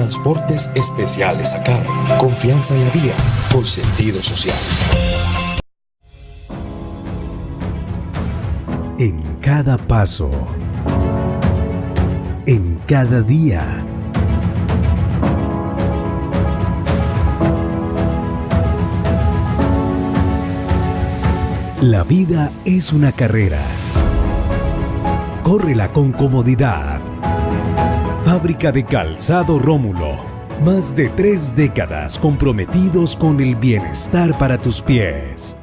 Transportes Especiales ACAR. Confianza en la vía, con sentido social. En cada paso, en cada día, la vida es una carrera. Córrela con comodidad. Fábrica de Calzado Rómulo. Más de 3 décadas comprometidos con el bienestar para tus pies.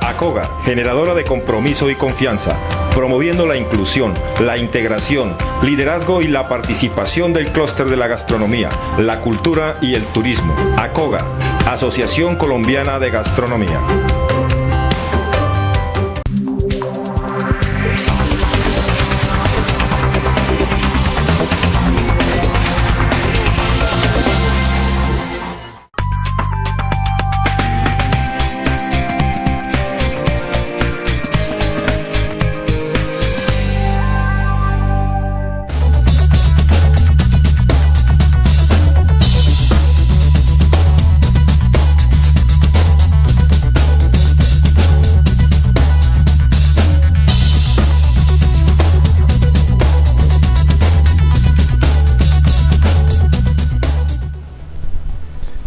ACOGA, generadora de compromiso y confianza, promoviendo la inclusión, la integración, liderazgo y la participación del clúster de la gastronomía, la cultura y el turismo. ACOGA, Asociación Colombiana de Gastronomía.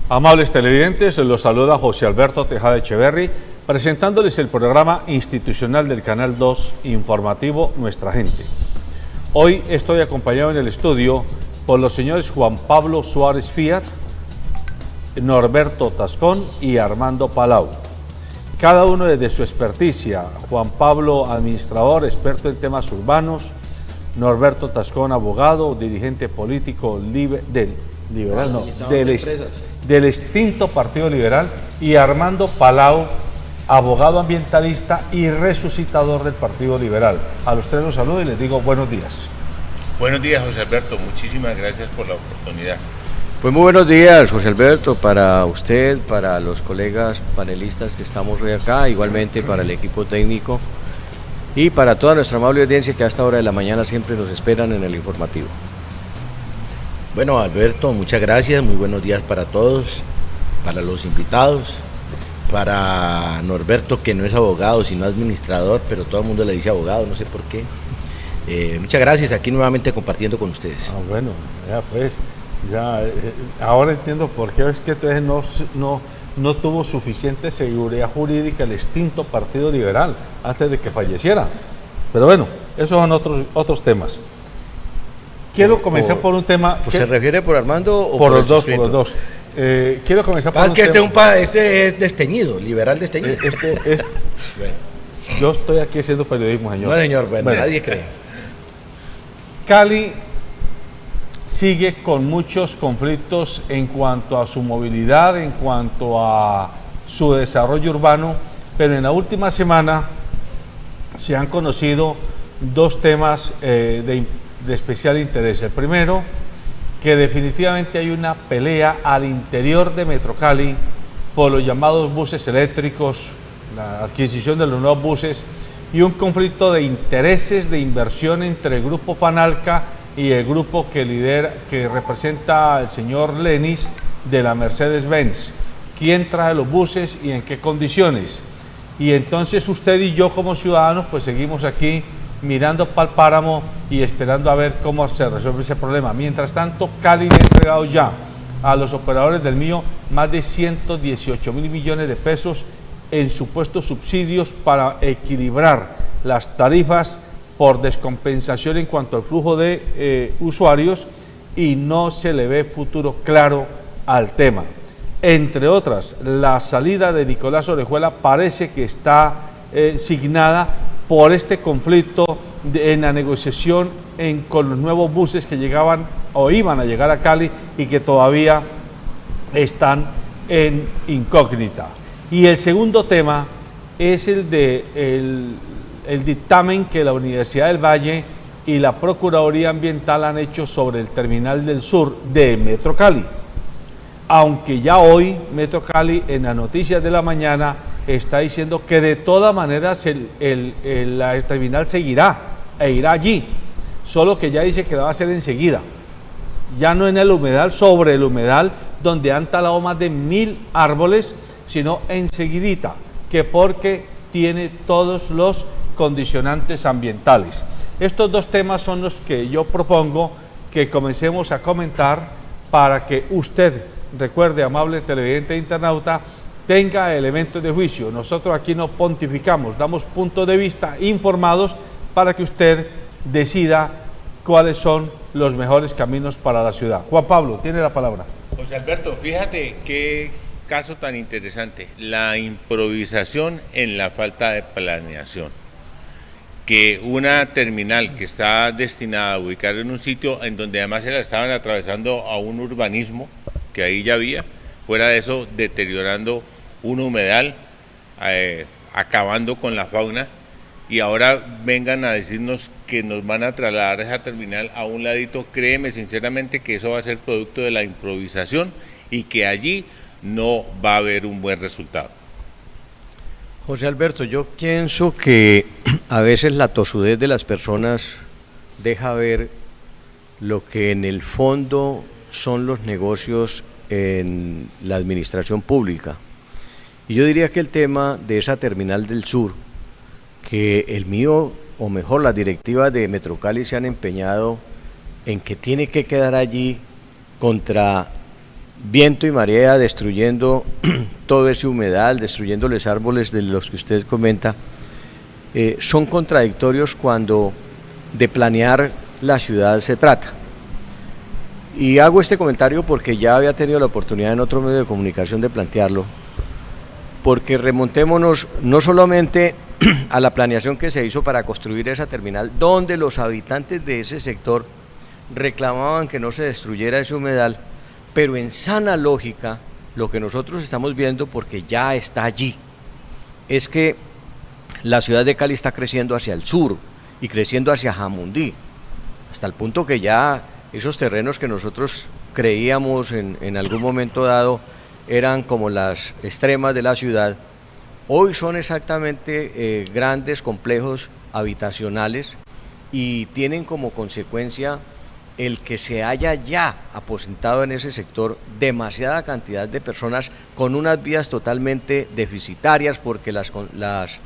Amables televidentes, los saluda José Alberto Tejada Echeverry, presentándoles el programa institucional del Canal 2 informativo Nuestra Gente. Hoy estoy acompañado en el estudio por los señores Juan Pablo Suárez Fiat, Norberto Tascón y Armando Palau. Cada uno desde su experticia: Juan Pablo, administrador, experto en temas urbanos; Norberto Tascón, abogado, dirigente político del extinto Partido Liberal; y Armando Palau, abogado ambientalista y resucitador del Partido Liberal. A los tres los saludo y les digo buenos días. Buenos días, José Alberto, muchísimas gracias por la oportunidad. Pues muy buenos días, José Alberto, para usted, para los colegas panelistas que estamos hoy acá, igualmente para el equipo técnico y para toda nuestra amable audiencia que a esta hora de la mañana siempre nos esperan en el informativo. Bueno, Alberto, muchas gracias, muy buenos días para todos, para los invitados, para Norberto, que no es abogado, sino administrador, pero todo el mundo le dice abogado, no sé por qué. Muchas gracias, aquí nuevamente compartiendo con ustedes. Bueno, ya pues, ahora entiendo por qué es que entonces no tuvo suficiente seguridad jurídica el extinto Partido Liberal antes de que falleciera. Pero bueno, esos son otros temas. Quiero comenzar por un tema... ¿Se refiere por Armando o por los dos? Por los dos. Quiero comenzar por un tema... Este es desteñido, liberal desteñido. Bueno. Yo estoy aquí haciendo periodismo, señor. No, señor, bueno, nadie cree. Cali sigue con muchos conflictos en cuanto a su movilidad, en cuanto a su desarrollo urbano, pero en la última semana se han conocido dos temas de especial interés. El primero, que definitivamente hay una pelea al interior de Metro Cali por los llamados buses eléctricos, la adquisición de los nuevos buses, y un conflicto de intereses de inversión entre el grupo Fanalca y el grupo que representa al señor Lenis de la Mercedes-Benz. ¿Quién trae los buses y en qué condiciones? Y entonces usted y yo como ciudadanos pues seguimos aquí mirando para el páramo y esperando a ver cómo se resuelve ese problema. Mientras tanto, Cali le ha entregado ya a los operadores del mío más de 118 mil millones de pesos en supuestos subsidios para equilibrar las tarifas por descompensación en cuanto al flujo de usuarios, y no se le ve futuro claro al tema. Entre otras, la salida de Nicolás Orejuela parece que está signada por este conflicto en la negociación con los nuevos buses que llegaban o iban a llegar a Cali y que todavía están en incógnita. Y el segundo tema es el dictamen que la Universidad del Valle y la Procuraduría Ambiental han hecho sobre el Terminal del Sur de Metro Cali. Aunque ya hoy Metro Cali, en las noticias de la mañana, está diciendo que de todas maneras el terminal seguirá e irá allí, solo que ya dice que la va a hacer enseguida. ya no en el humedal, sobre el humedal, donde han talado más de 1000 árboles, sino enseguidita, que porque tiene todos los condicionantes ambientales. Estos dos temas son los que yo propongo que comencemos a comentar para que usted, recuerde, amable televidente e internauta, tenga elementos de juicio. Nosotros aquí no pontificamos, damos puntos de vista informados para que usted decida cuáles son los mejores caminos para la ciudad. Juan Pablo, tiene la palabra. José Alberto, fíjate qué caso tan interesante, la improvisación en la falta de planeación. Que una terminal que está destinada a ubicar en un sitio en donde además se la estaban atravesando a un urbanismo que ahí ya había, fuera de eso deteriorando un humedal, acabando con la fauna, y ahora vengan a decirnos que nos van a trasladar esa terminal a un ladito. Créeme sinceramente que eso va a ser producto de la improvisación y que allí no va a haber un buen resultado. José Alberto, yo pienso que a veces la tosudez de las personas deja ver lo que en el fondo son los negocios en la administración pública. Y yo diría que el tema de esa terminal del sur, que el mío, o mejor las directivas de Metrocali se han empeñado en que tiene que quedar allí contra viento y marea, destruyendo todo ese humedal, destruyendo los árboles de los que usted comenta, son contradictorios cuando de planear la ciudad se trata. Y hago este comentario porque ya había tenido la oportunidad en otro medio de comunicación de plantearlo, porque remontémonos no solamente a la planeación que se hizo para construir esa terminal, donde los habitantes de ese sector reclamaban que no se destruyera ese humedal, pero en sana lógica, lo que nosotros estamos viendo, porque ya está allí, es que la ciudad de Cali está creciendo hacia el sur y creciendo hacia Jamundí, hasta el punto que ya esos terrenos que nosotros creíamos en algún momento dado eran como las extremas de la ciudad, hoy son exactamente grandes complejos habitacionales y tienen como consecuencia el que se haya ya aposentado en ese sector demasiada cantidad de personas con unas vías totalmente deficitarias, porque las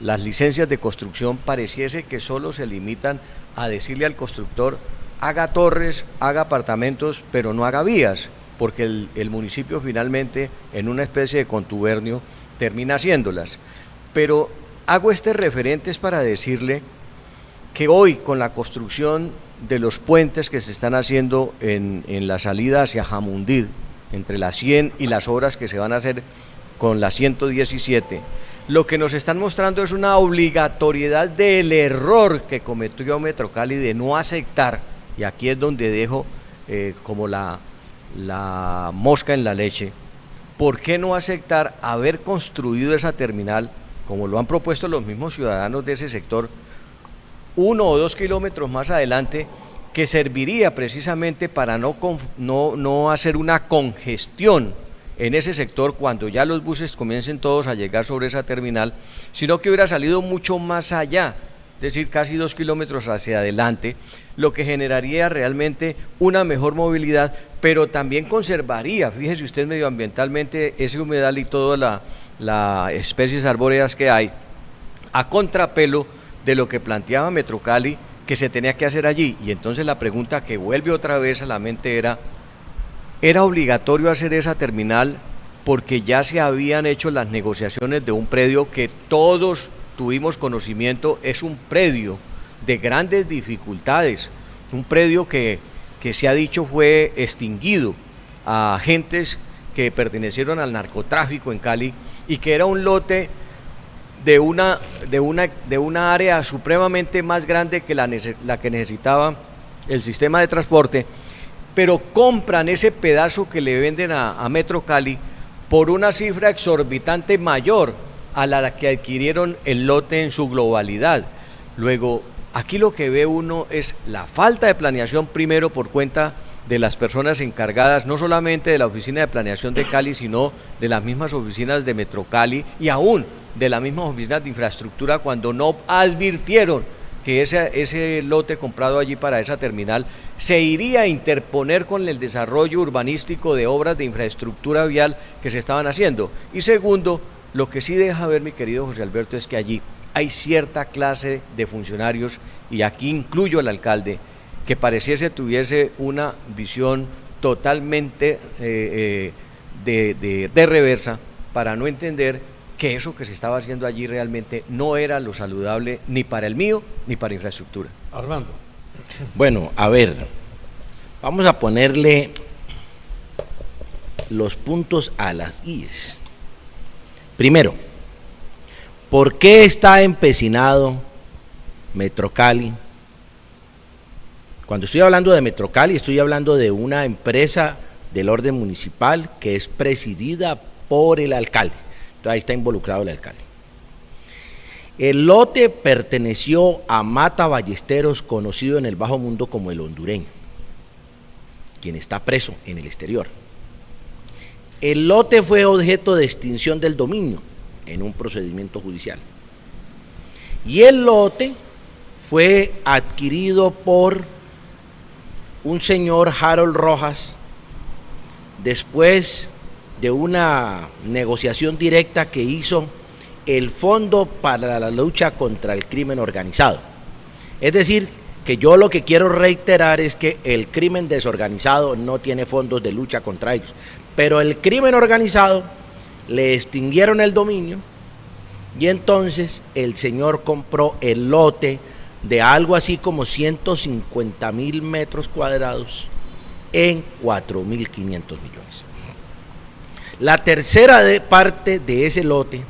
licencias de construcción pareciese que solo se limitan a decirle al constructor haga torres, haga apartamentos, pero no haga vías, porque el municipio finalmente en una especie de contubernio termina haciéndolas. Pero hago este referente es para decirle que hoy con la construcción de los puentes que se están haciendo en la salida hacia Jamundí, entre la 100 y las obras que se van a hacer con la 117, lo que nos están mostrando es una obligatoriedad del error que cometió Metrocali de no aceptar, y aquí es donde dejo como la mosca en la leche, ¿por qué no aceptar haber construido esa terminal, como lo han propuesto los mismos ciudadanos de ese sector, 1 o 2 kilómetros más adelante, que serviría precisamente para no hacer una congestión en ese sector cuando ya los buses comiencen todos a llegar sobre esa terminal, sino que hubiera salido mucho más allá, es decir, casi 2 kilómetros hacia adelante, lo que generaría realmente una mejor movilidad, pero también conservaría, fíjese usted, medioambientalmente ese humedal y todas las especies arbóreas que hay, a contrapelo de lo que planteaba Metrocali que se tenía que hacer allí. Y entonces la pregunta que vuelve otra vez a la mente ¿era obligatorio hacer esa terminal porque ya se habían hecho las negociaciones de un predio que todos tuvimos conocimiento es un predio de grandes dificultades, un predio que se ha dicho fue extinguido a agentes que pertenecieron al narcotráfico en Cali y que era un lote de una área supremamente más grande que la que necesitaba el sistema de transporte, pero compran ese pedazo que le venden a Metrocali por una cifra exorbitante mayor a la que adquirieron el lote en su globalidad. Luego, aquí lo que ve uno es la falta de planeación, primero por cuenta de las personas encargadas, no solamente de la oficina de planeación de Cali, sino de las mismas oficinas de Metrocali y aún de las mismas oficinas de infraestructura, cuando no advirtieron que ese lote comprado allí para esa terminal se iría a interponer con el desarrollo urbanístico de obras de infraestructura vial que se estaban haciendo. Y segundo, lo que sí deja ver, mi querido José Alberto, es que allí hay cierta clase de funcionarios, y aquí incluyo al alcalde, que pareciese tuviese una visión totalmente de reversa, para no entender que eso que se estaba haciendo allí realmente no era lo saludable ni para el mío ni para infraestructura. Armando. Bueno, a ver, vamos a ponerle los puntos a las IES. Primero, ¿por qué está empecinado Metrocali? Cuando estoy hablando de Metrocali, estoy hablando de una empresa del orden municipal que es presidida por el alcalde. Entonces ahí está involucrado el alcalde. El lote perteneció a Mata Ballesteros, conocido en el bajo mundo como el hondureño, quien está preso en el exterior. El lote fue objeto de extinción del dominio en un procedimiento judicial. Y el lote fue adquirido por un señor Harold Rojas después de una negociación directa que hizo el Fondo para la Lucha contra el Crimen Organizado. Es decir, que yo lo que quiero reiterar es que el crimen desorganizado no tiene fondos de lucha contra ellos, pero el crimen organizado le extinguieron el dominio y entonces el señor compró el lote de algo así como 150.000 metros cuadrados en 4.500 millones. La tercera parte de ese lote,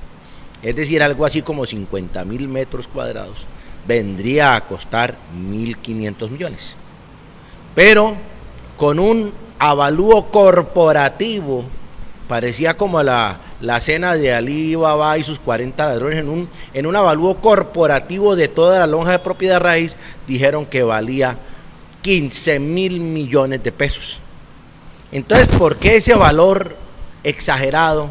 es decir, algo así como 50.000 metros cuadrados, vendría a costar 1.500 millones. Pero con un avalúo corporativo, parecía como la cena de Alí Baba y sus 40 ladrones, en un avalúo corporativo de toda la lonja de propiedad raíz, dijeron que valía 15.000 millones de pesos. Entonces, ¿por qué ese valor exagerado,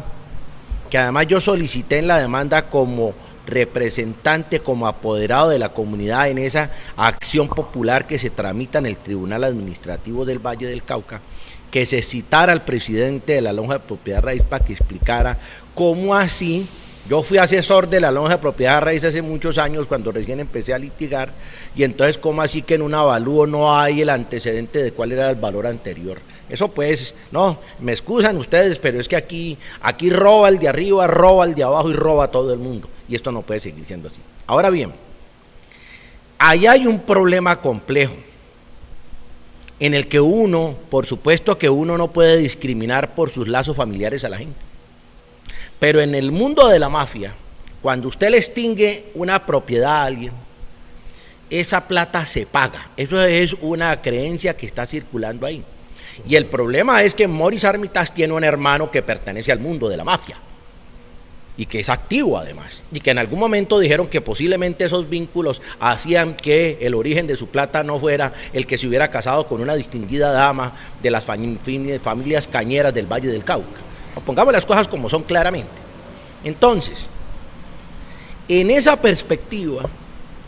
que además yo solicité en la demanda como representante, como apoderado de la comunidad en esa acción popular que se tramita en el Tribunal Administrativo del Valle del Cauca, que se citara al presidente de la lonja de propiedad raíz para que explicara cómo así? Yo fui asesor de la lonja de propiedad raíz hace muchos años cuando recién empecé a litigar, y entonces cómo así que en un avalúo no hay el antecedente de cuál era el valor anterior. Eso pues, no, me excusan ustedes, pero es que aquí roba el de arriba, roba el de abajo y roba a todo el mundo, y esto no puede seguir siendo así. Ahora bien, ahí hay un problema complejo, en el que uno, por supuesto que uno no puede discriminar por sus lazos familiares a la gente. Pero en el mundo de la mafia, cuando usted le extingue una propiedad a alguien, esa plata se paga. Eso es una creencia que está circulando ahí. Y el problema es que Morris Armitage tiene un hermano que pertenece al mundo de la mafia, y que es activo además, y que en algún momento dijeron que posiblemente esos vínculos hacían que el origen de su plata no fuera el que se hubiera casado con una distinguida dama de las familias cañeras del Valle del Cauca. Pongamos las cosas como son claramente. Entonces, en esa perspectiva,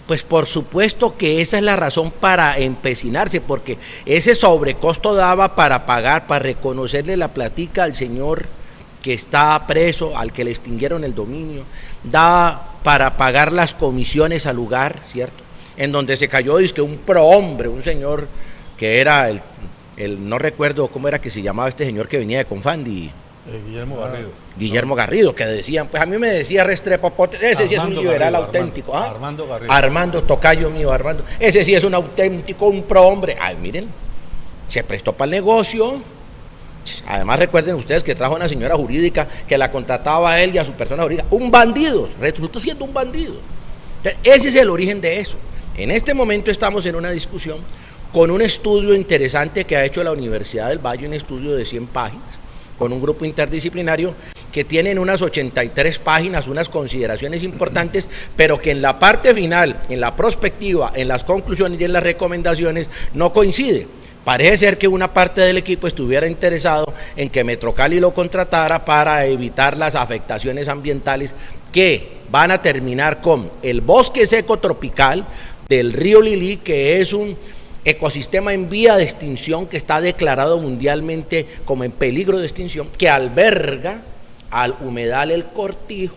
pues por supuesto que esa es la razón para empecinarse, porque ese sobrecosto daba para pagar, para reconocerle la platica al señor que está preso, al que le extinguieron el dominio, da para pagar las comisiones al lugar, ¿cierto? En donde se cayó, dizque un prohombre, un señor que era no recuerdo cómo era que se llamaba este señor que venía de Confandi. Guillermo Garrido. Guillermo Garrido, que decían, pues a mí me decía Restrepo, ese sí es un liberal Garrido, auténtico. Armando Garrido. Armando, tocayo mío, Armando. Ese sí es un auténtico, un prohombre. Ay, miren, se prestó para el negocio. Además recuerden ustedes que trajo una señora jurídica que la contrataba a él y a su persona jurídica. Un bandido, resultó siendo un bandido. Entonces, ese es el origen de eso. En este momento estamos en una discusión con un estudio interesante que ha hecho la Universidad del Valle, un estudio de 100 páginas, con un grupo interdisciplinario que tienen unas 83 páginas, unas consideraciones importantes, pero que en la parte final, en la prospectiva, en las conclusiones y en las recomendaciones no coincide. Parece ser que una parte del equipo estuviera interesado en que Metrocali lo contratara para evitar las afectaciones ambientales que van a terminar con el bosque seco tropical, del río Lili, que es un ecosistema en vía de extinción que está declarado mundialmente como en peligro de extinción, que alberga al humedal El Cortijo,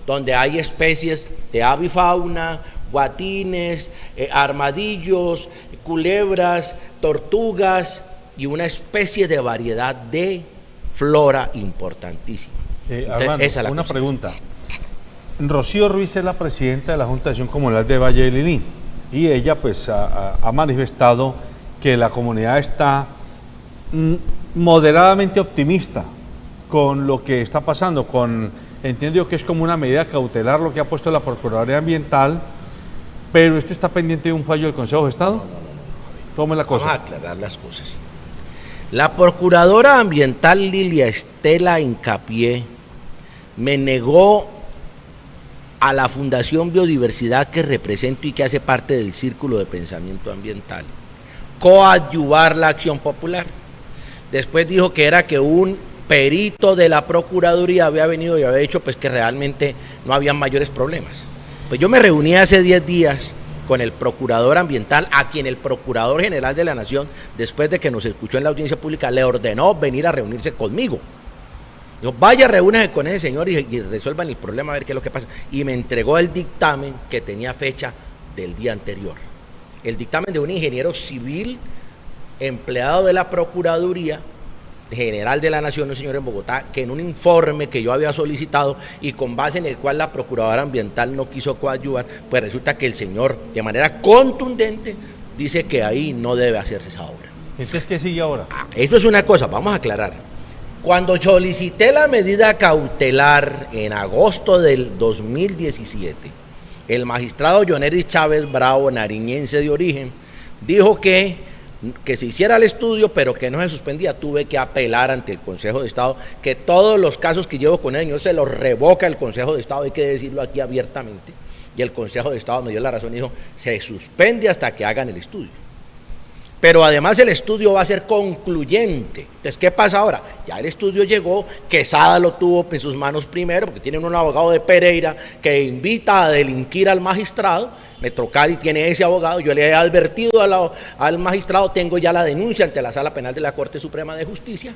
donde hay especies de avifauna, guatines, armadillos, culebras, tortugas y una especie de variedad de flora importantísima. Armando, esa es una pregunta. Rocío Ruiz es la presidenta de la Junta de Acción Comunal de Valle de Lili y ella pues ha manifestado que la comunidad está moderadamente optimista con lo que está pasando, entiendo yo que es como una medida cautelar lo que ha puesto la Procuraduría Ambiental, pero esto está pendiente de un fallo del Consejo de Estado. No. Tome la cosa. Vamos a aclarar las cosas. La Procuradora Ambiental Lilia Estela Hincapié me negó a la Fundación Biodiversidad que represento y que hace parte del Círculo de Pensamiento Ambiental coadyuvar la acción popular. Después dijo que era que un perito de la Procuraduría había venido y había dicho pues que realmente no habían mayores problemas. Pues yo me reuní hace 10 días con el Procurador Ambiental, a quien el Procurador General de la Nación, después de que nos escuchó en la audiencia pública, le ordenó venir a reunirse conmigo. Dijo, vaya, reúnase con ese señor y resuelvan el problema, a ver qué es lo que pasa. Y me entregó el dictamen que tenía fecha del día anterior. El dictamen de un ingeniero civil empleado de la Procuraduría General de la Nación, un señor en Bogotá, que en un informe que yo había solicitado y con base en el cual la Procuradora Ambiental no quiso coadyuvar, pues resulta que el señor, de manera contundente, dice que ahí no debe hacerse esa obra. Entonces, ¿qué sigue ahora? Eso es una cosa, vamos a aclarar. Cuando solicité la medida cautelar en agosto del 2017, el magistrado Jonery Chávez Bravo, nariñense de origen, dijo que se hiciera el estudio, pero que no se suspendía. Tuve que apelar ante el Consejo de Estado, que todos los casos que llevo con el señor se los revoca el Consejo de Estado, hay que decirlo aquí abiertamente, y el Consejo de Estado me dio la razón y dijo, se suspende hasta que hagan el estudio. Pero además el estudio va a ser concluyente. Entonces, ¿qué pasa ahora? Ya el estudio llegó, Quesada lo tuvo en sus manos primero, porque tienen un abogado de Pereira que invita a delinquir al magistrado. Metrocali tiene ese abogado, yo le he advertido al magistrado, tengo ya la denuncia ante la Sala Penal de la Corte Suprema de Justicia,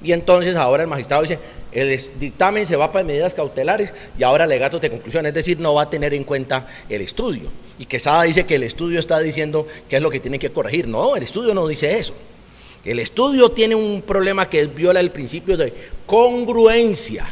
y entonces ahora el magistrado dice, el dictamen se va para medidas cautelares y ahora alegatos de conclusión, es decir, no va a tener en cuenta el estudio. Y Quesada dice que el estudio está diciendo qué es lo que tiene que corregir. No, el estudio no dice eso. El estudio tiene un problema que viola el principio de congruencia.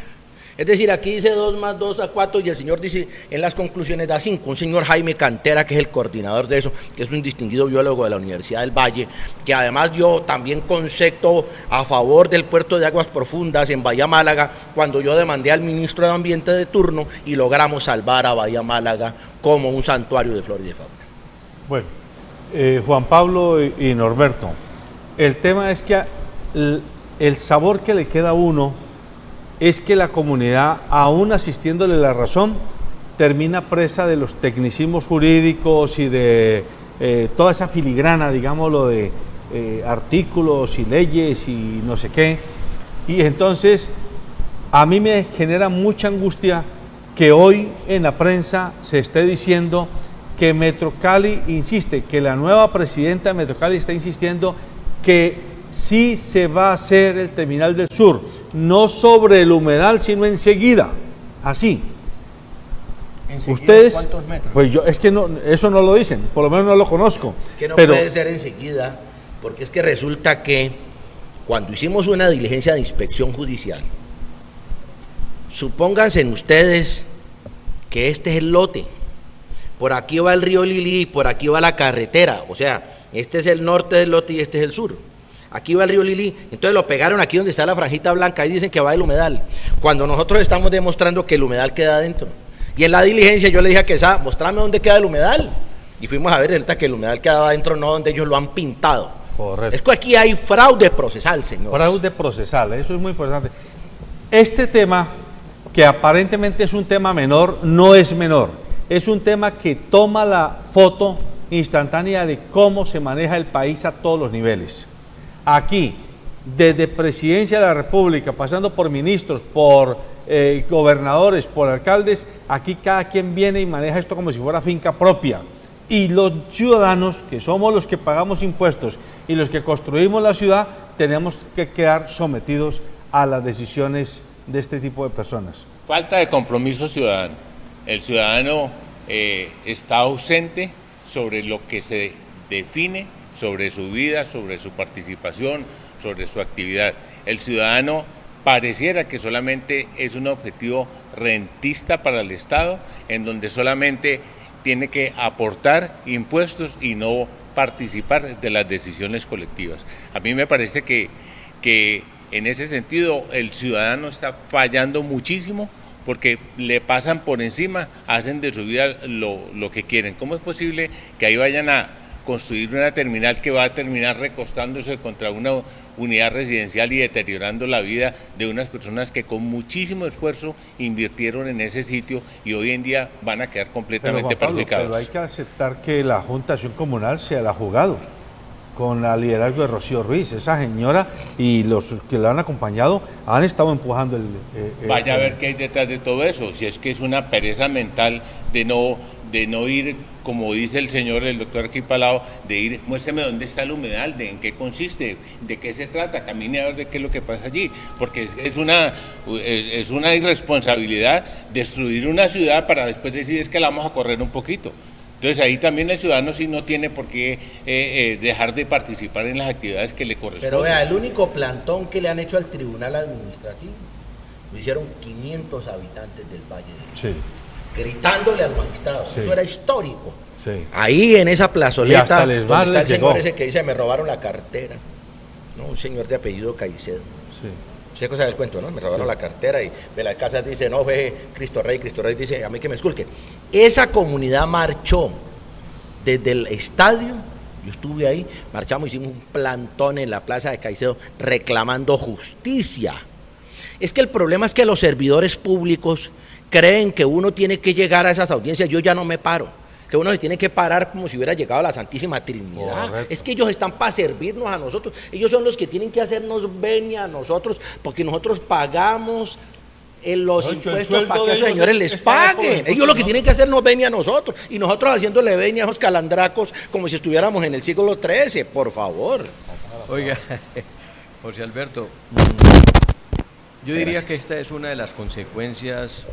Es decir, aquí dice 2 más 2 da 4 y el señor dice en las conclusiones da 5. Un señor Jaime Cantera, que es el coordinador de eso, que es un distinguido biólogo de la Universidad del Valle, que además dio también concepto a favor del puerto de aguas profundas en Bahía Málaga, cuando yo demandé al ministro de Ambiente de turno y logramos salvar a Bahía Málaga como un santuario de flora y de fauna. Bueno, Juan Pablo y Norberto, el tema es que el sabor que le queda a uno es que la comunidad, aún asistiéndole la razón, termina presa de los tecnicismos jurídicos y de toda esa filigrana, digámoslo, de artículos y leyes y no sé qué. Y entonces, a mí me genera mucha angustia que hoy en la prensa se esté diciendo que Metrocali insiste, que la nueva presidenta de Metrocali está insistiendo que sí se va a hacer el terminal del sur, no sobre el humedal, sino enseguida, así. Ustedes, ¿cuántos metros? Pues yo, es que no, eso no lo dicen, por lo menos no lo conozco. Es que no puede ser enseguida, porque es que resulta que cuando hicimos una diligencia de inspección judicial, supónganse ustedes que este es el lote, por aquí va el río Lili y por aquí va la carretera, o sea, este es el norte del lote y este es el sur. Aquí va el río Lili, entonces lo pegaron aquí donde está la franjita blanca, ahí dicen que va el humedal, cuando nosotros estamos demostrando que el humedal queda adentro. Y en la diligencia yo le dije a Quesada, mostrame dónde queda el humedal. Y fuimos a ver, resulta que el humedal quedaba adentro, no donde ellos lo han pintado. Correcto. Es que aquí hay fraude procesal, señor. Fraude procesal, eso es muy importante. Este tema, que aparentemente es un tema menor, no es menor. Es un tema que toma la foto instantánea de cómo se maneja el país a todos los niveles. Aquí, desde Presidencia de la República, pasando por ministros, por gobernadores, por alcaldes, aquí cada quien viene y maneja esto como si fuera finca propia. Y los ciudadanos, que somos los que pagamos impuestos y los que construimos la ciudad, tenemos que quedar sometidos a las decisiones de este tipo de personas. Falta de compromiso ciudadano. El ciudadano está ausente sobre lo que se define, sobre su vida, sobre su participación, sobre su actividad. El ciudadano pareciera que solamente es un objetivo rentista para el Estado, en donde solamente tiene que aportar impuestos y no participar de las decisiones colectivas. A mí me parece que en ese sentido el ciudadano está fallando muchísimo, porque le pasan por encima, hacen de su vida lo que quieren. ¿Cómo es posible que ahí vayan a construir una terminal que va a terminar recostándose contra una unidad residencial y deteriorando la vida de unas personas que con muchísimo esfuerzo invirtieron en ese sitio y hoy en día van a quedar completamente perjudicados? Pero hay que aceptar que la Junta de Acción Comunal se la ha jugado con el liderazgo de Rocío Ruiz. Esa señora y los que la han acompañado han estado empujando Vaya a ver qué hay detrás de todo eso, si es que es una pereza mental de no ir, como dice el señor, el doctor aquí Palao, de ir, muéstrame dónde está el humedal, de en qué consiste, de qué se trata, camine a ver de qué es lo que pasa allí, porque es una irresponsabilidad destruir una ciudad para después decir es que la vamos a correr un poquito. Entonces ahí también el ciudadano sí no tiene por qué dejar de participar en las actividades que le corresponden. Pero vea, el único plantón que le han hecho al Tribunal Administrativo lo hicieron 500 habitantes del Valle de Cauca, gritándole al magistrado. Sí. Eso era histórico. Sí. Ahí en esa plazoleta donde está el señor ese que dice me robaron la cartera, ¿no? Un señor de apellido Caicedo. Sí. ¿Sí cosa del cuento, no? Me robaron la cartera y de las casas dice, no, fue Cristo Rey dice, a mí que me esculquen. Esa comunidad marchó desde el estadio, yo estuve ahí, marchamos, hicimos un plantón en la plaza de Caicedo reclamando justicia. Es que el problema es que los servidores públicos creen que uno tiene que llegar a esas audiencias, yo ya no me paro. Que uno se tiene que parar como si hubiera llegado a la Santísima Trinidad. Correcto. Es que ellos están para servirnos a nosotros, ellos son los que tienen que hacernos venia a nosotros, porque nosotros pagamos los impuestos para que a esos señores les paguen. Ellos lo que tienen que hacernos venia a nosotros, y nosotros haciéndole venia a esos calandracos como si estuviéramos en el siglo XIII, por favor. Oiga, José Alberto, yo diría que esta es una de las consecuencias,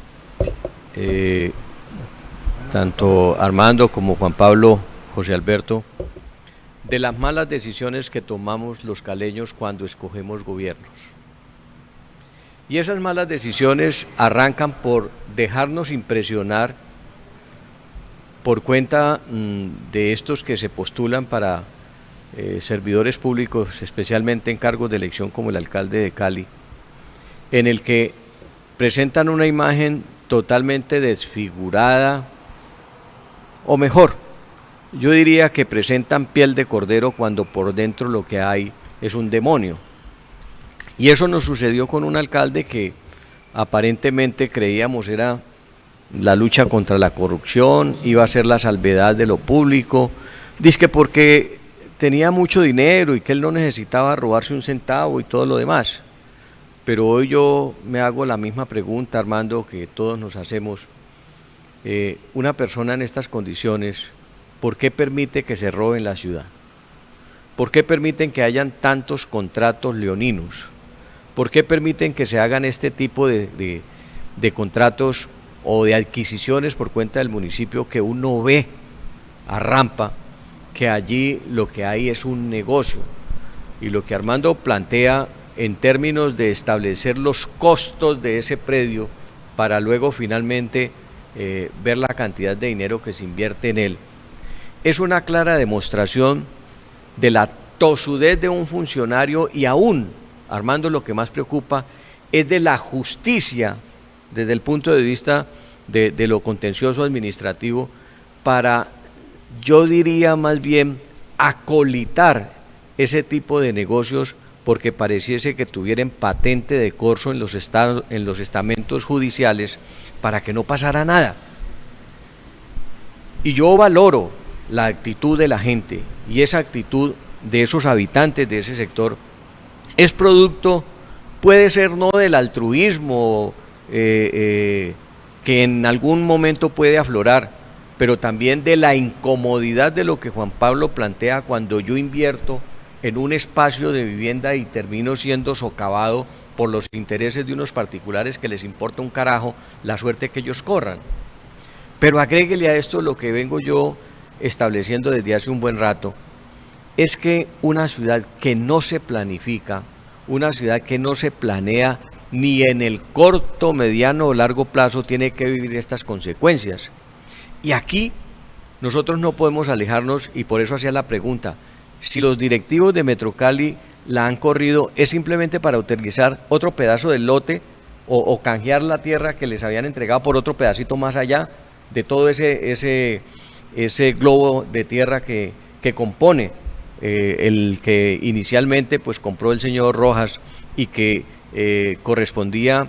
tanto Armando como Juan Pablo, José Alberto, de las malas decisiones que tomamos los caleños cuando escogemos gobiernos. Y esas malas decisiones arrancan por dejarnos impresionar por cuenta de estos que se postulan para servidores públicos, especialmente en cargos de elección como el alcalde de Cali, en el que presentan una imagen totalmente desfigurada, o mejor, yo diría que presentan piel de cordero cuando por dentro lo que hay es un demonio. Y eso nos sucedió con un alcalde que aparentemente creíamos era la lucha contra la corrupción, iba a ser la salvedad de lo público, dizque porque tenía mucho dinero y que él no necesitaba robarse un centavo y todo lo demás. Pero hoy yo me hago la misma pregunta, Armando, que todos nos hacemos. Una persona en estas condiciones, ¿por qué permite que se roben la ciudad? ¿Por qué permiten que hayan tantos contratos leoninos? ¿Por qué permiten que se hagan este tipo de contratos o de adquisiciones por cuenta del municipio que uno ve a rampa que allí lo que hay es un negocio? Y lo que Armando plantea en términos de establecer los costos de ese predio para luego finalmente ver la cantidad de dinero que se invierte en él, es una clara demostración de la tosudez de un funcionario y aún, Armando, lo que más preocupa es de la justicia desde el punto de vista de lo contencioso administrativo para, yo diría más bien, acolitar ese tipo de negocios porque pareciese que tuvieran patente de corso en los estamentos judiciales para que no pasara nada. Y yo valoro la actitud de la gente y esa actitud de esos habitantes de ese sector es producto, puede ser no del altruismo que en algún momento puede aflorar, pero también de la incomodidad de lo que Juan Pablo plantea cuando yo invierto en un espacio de vivienda y termino siendo socavado por los intereses de unos particulares que les importa un carajo la suerte que ellos corran. Pero agréguele a esto lo que vengo yo estableciendo desde hace un buen rato, es que una ciudad que no se planifica, una ciudad que no se planea ni en el corto, mediano o largo plazo tiene que vivir estas consecuencias. Y aquí nosotros no podemos alejarnos, y por eso hacía la pregunta, si los directivos de Metrocali la han corrido, ¿es simplemente para utilizar otro pedazo del lote o canjear la tierra que les habían entregado por otro pedacito más allá de todo ese globo de tierra que compone el que inicialmente pues compró el señor Rojas y que correspondía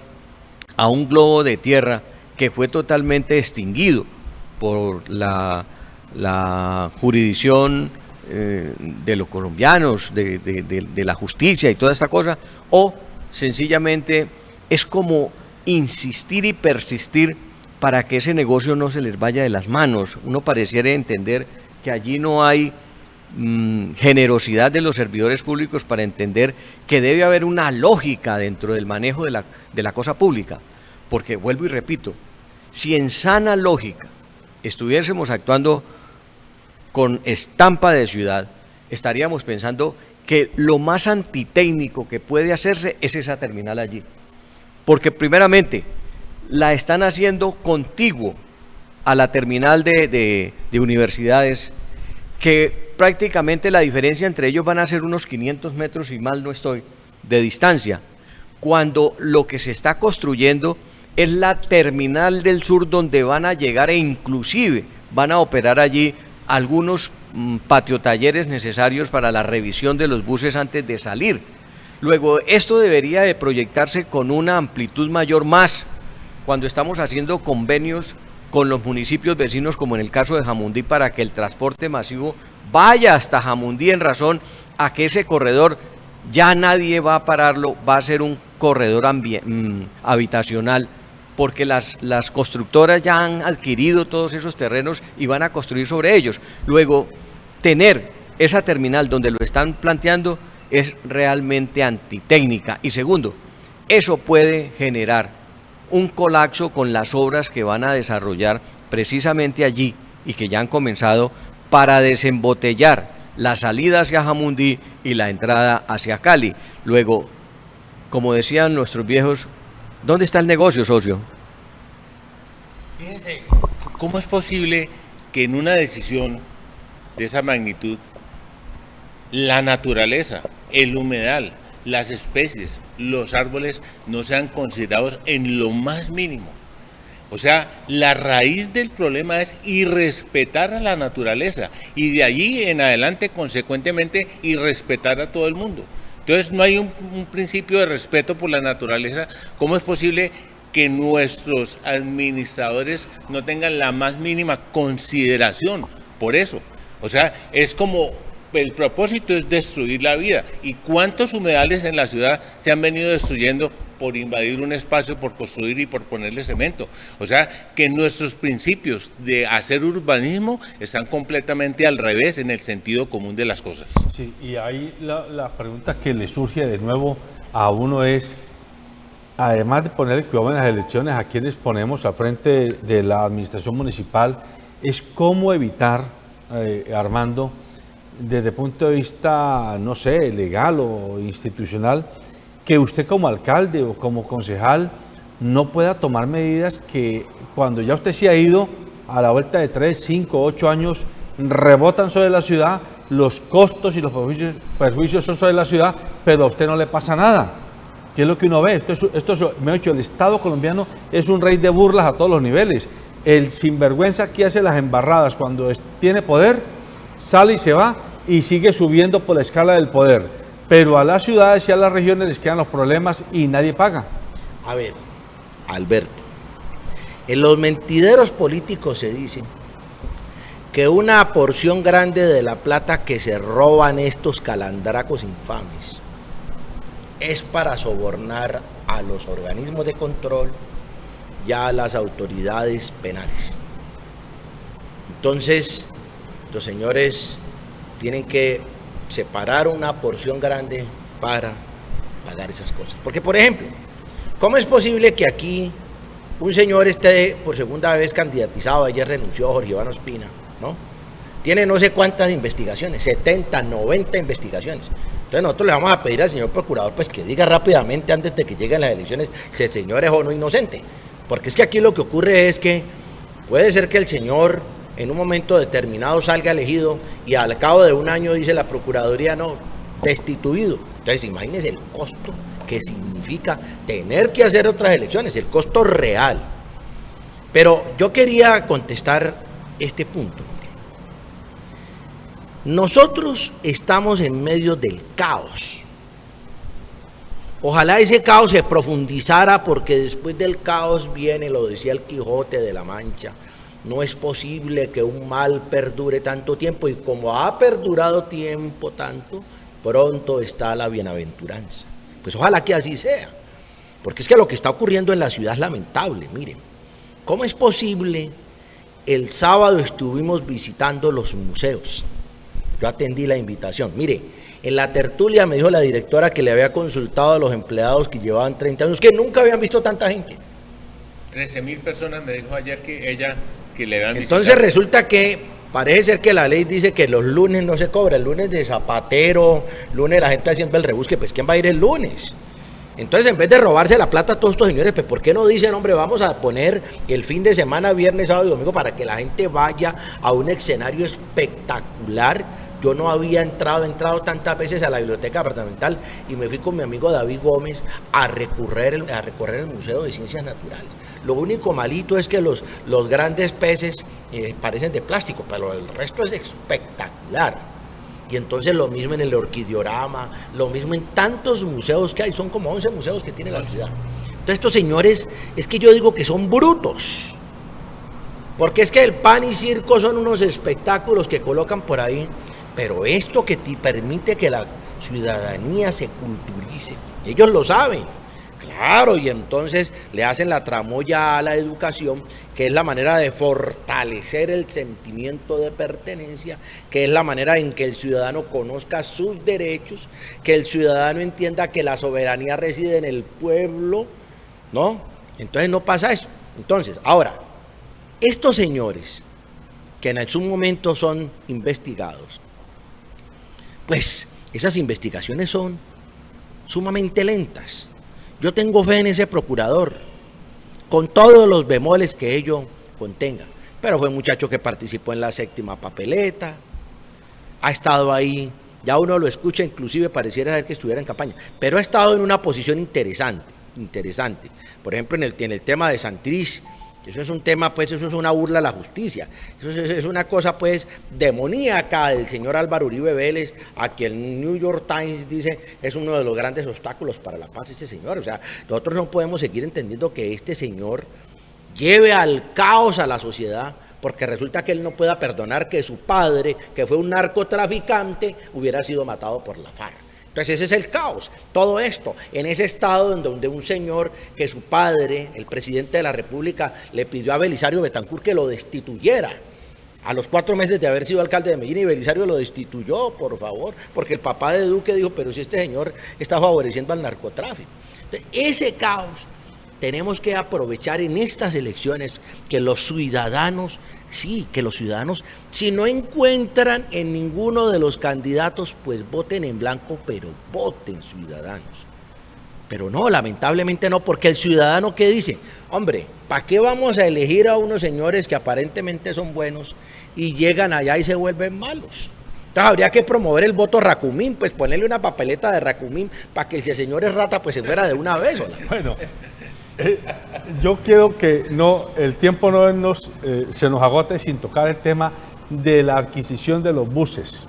a un globo de tierra que fue totalmente extinguido por la jurisdicción de los colombianos, de la justicia y toda esta cosa, o sencillamente es como insistir y persistir para que ese negocio no se les vaya de las manos? Uno pareciera entender que allí no hay generosidad de los servidores públicos para entender que debe haber una lógica dentro del manejo de la cosa pública, porque vuelvo y repito, si en sana lógica estuviésemos actuando con estampa de ciudad, estaríamos pensando que lo más antitécnico que puede hacerse es esa terminal allí, porque primeramente la están haciendo contiguo a la terminal de universidades, que prácticamente la diferencia entre ellos van a ser unos 500 metros, si mal no estoy, de distancia, cuando lo que se está construyendo es la terminal del sur, donde van a llegar e inclusive van a operar allí algunos patiotalleres necesarios para la revisión de los buses antes de salir. Luego, esto debería de proyectarse con una amplitud mayor, más cuando estamos haciendo convenios con los municipios vecinos, como en el caso de Jamundí, para que el transporte masivo vaya hasta Jamundí, en razón a que ese corredor ya nadie va a pararlo, va a ser un corredor habitacional, porque las constructoras ya han adquirido todos esos terrenos y van a construir sobre ellos. Luego, tener esa terminal donde lo están planteando es realmente antitécnica. Y segundo, eso puede generar un colapso con las obras que van a desarrollar precisamente allí y que ya han comenzado para desembotellar la salida hacia Jamundí y la entrada hacia Cali. Luego, como decían nuestros viejos, ¿dónde está el negocio, socio? Fíjense, ¿cómo es posible que en una decisión de esa magnitud la naturaleza, el humedal, las especies, los árboles no sean considerados en lo más mínimo? O sea, la raíz del problema es irrespetar a la naturaleza y de allí en adelante, consecuentemente, irrespetar a todo el mundo. Entonces no hay un principio de respeto por la naturaleza. ¿Cómo es posible que nuestros administradores no tengan la más mínima consideración por eso? O sea, es como el propósito es destruir la vida. ¿Y cuántos humedales en la ciudad se han venido destruyendo por invadir un espacio, por construir y por ponerle cemento? O sea, que nuestros principios de hacer urbanismo están completamente al revés en el sentido común de las cosas. Sí, y ahí la pregunta que le surge de nuevo a uno es, además de poner cuidado en las elecciones a quienes ponemos al frente de la administración municipal, es cómo evitar, Armando, desde el punto de vista, no sé, legal o institucional, que usted como alcalde o como concejal no pueda tomar medidas que cuando ya usted se ha ido, a la vuelta de 3, 5, 8 años, rebotan sobre la ciudad, los costos y los perjuicios son sobre la ciudad, pero a usted no le pasa nada. ¿Qué es lo que uno ve? Me ha dicho, el Estado colombiano es un rey de burlas a todos los niveles. El sinvergüenza que hace las embarradas cuando tiene poder, sale y se va y sigue subiendo por la escala del poder. Pero a las ciudades y a las regiones les quedan los problemas y nadie paga. A ver, Alberto, en los mentideros políticos se dice que una porción grande de la plata que se roban estos calandracos infames es para sobornar a los organismos de control y a las autoridades penales. Entonces, los señores tienen que separar una porción grande para pagar esas cosas. Porque, por ejemplo, ¿cómo es posible que aquí un señor esté por segunda vez candidatizado? Ayer renunció Jorge Iván Ospina, ¿no? Tiene no sé cuántas investigaciones, 70, 90 investigaciones. Entonces nosotros le vamos a pedir al señor procurador pues que diga rápidamente antes de que lleguen las elecciones si el señor es o no inocente. Porque es que aquí lo que ocurre es que puede ser que el señor en un momento determinado salga elegido y al cabo de un año dice la Procuraduría no, destituido. Entonces imagínense el costo que significa tener que hacer otras elecciones, el costo real. Pero yo quería contestar este punto. Nosotros estamos en medio del caos. Ojalá ese caos se profundizara porque después del caos viene, lo decía el Quijote de la Mancha, no es posible que un mal perdure tanto tiempo y como ha perdurado tiempo tanto, pronto está la bienaventuranza. Pues ojalá que así sea, porque es que lo que está ocurriendo en la ciudad es lamentable. Miren, ¿cómo es posible? El sábado estuvimos visitando los museos. Yo atendí la invitación. Mire, en la tertulia me dijo la directora que le había consultado a los empleados que llevaban 30 años, que nunca habían visto tanta gente. 13.000 personas me dijo ayer que ella, que le habían Entonces visitado. Resulta que parece ser que la ley dice que los lunes no se cobra, el lunes de zapatero, lunes la gente haciendo el rebusque, pues ¿quién va a ir el lunes? Entonces, en vez de robarse la plata a todos estos señores, pues ¿por qué no dicen, hombre, vamos a poner el fin de semana, viernes, sábado y domingo, para que la gente vaya a un escenario espectacular? Yo no había entrado tantas veces a la biblioteca departamental y me fui con mi amigo David Gómez a recorrer el Museo de Ciencias Naturales. Lo único malito es que los grandes peces parecen de plástico, pero el resto es espectacular. Y entonces lo mismo en el Orquidiorama, lo mismo en tantos museos que hay, son como 11 museos que tiene la ciudad. Entonces estos señores, es que yo digo que son brutos, porque es que el pan y circo son unos espectáculos que colocan por ahí, pero esto que te permite que la ciudadanía se culturice, ellos lo saben, claro, y entonces le hacen la tramoya a la educación, que es la manera de fortalecer el sentimiento de pertenencia, que es la manera en que el ciudadano conozca sus derechos, que el ciudadano entienda que la soberanía reside en el pueblo, ¿no? Entonces no pasa eso. Entonces, ahora, estos señores que en algún momento son investigados, pues esas investigaciones son sumamente lentas. Yo tengo fe en ese procurador, con todos los bemoles que ello contenga, pero fue un muchacho que participó en la 7ª papeleta, ha estado ahí, ya uno lo escucha, inclusive pareciera ser que estuviera en campaña, pero ha estado en una posición interesante. Por ejemplo, en el tema de Santrich, eso es un tema, pues eso es una burla a la justicia, eso es una cosa pues demoníaca del señor Álvaro Uribe Vélez, a quien el New York Times dice es uno de los grandes obstáculos para la paz este señor. O sea, nosotros no podemos seguir entendiendo que este señor lleve al caos a la sociedad, porque resulta que él no pueda perdonar que su padre, que fue un narcotraficante, hubiera sido matado por la FARC. Entonces ese es el caos, todo esto, en ese estado donde un señor que su padre, el presidente de la República, le pidió a Belisario Betancur que lo destituyera. A los 4 meses de haber sido alcalde de Medellín, y Belisario lo destituyó, por favor, porque el papá de Duque dijo, pero si este señor está favoreciendo al narcotráfico. Entonces, ese caos tenemos que aprovechar en estas elecciones que los ciudadanos, si no encuentran en ninguno de los candidatos, pues voten en blanco, pero voten ciudadanos. Pero no, lamentablemente no, porque el ciudadano ¿qué dice? Hombre, ¿para qué vamos a elegir a unos señores que aparentemente son buenos y llegan allá y se vuelven malos? Entonces habría que promover el voto Racumín, pues ponerle una papeleta de Racumín para que si el señor es rata, pues se fuera de una vez. Bueno, yo quiero que el tiempo no se nos agote sin tocar el tema de la adquisición de los buses,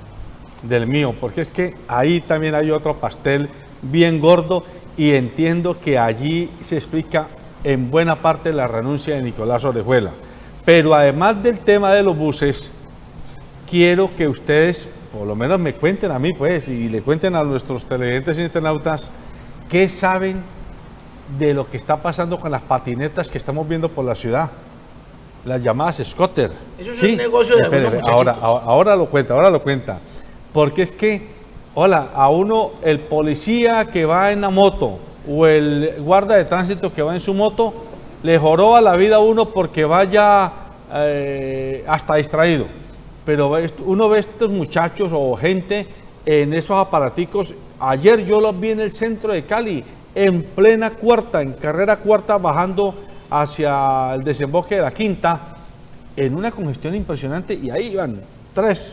del mío, porque es que ahí también hay otro pastel bien gordo y entiendo que allí se explica en buena parte la renuncia de Nicolás Orejuela. Pero además del tema de los buses, quiero que ustedes por lo menos me cuenten a mí, pues, y le cuenten a nuestros televidentes e internautas qué saben de lo que está pasando con las patinetas que estamos viendo por la ciudad. las llamadas scooter. Eso es un negocio de algunos muchachitos. Ahora lo cuenta. Porque es que, a uno, el policía que va en la moto o el guarda de tránsito que va en su moto, le joroba la vida a uno porque vaya hasta distraído. Pero uno ve estos muchachos o gente en esos aparaticos. Ayer yo los vi en el centro de Cali, en plena cuarta, en carrera cuarta, bajando hacia el desemboque de la Quinta, en una congestión impresionante, y ahí iban 3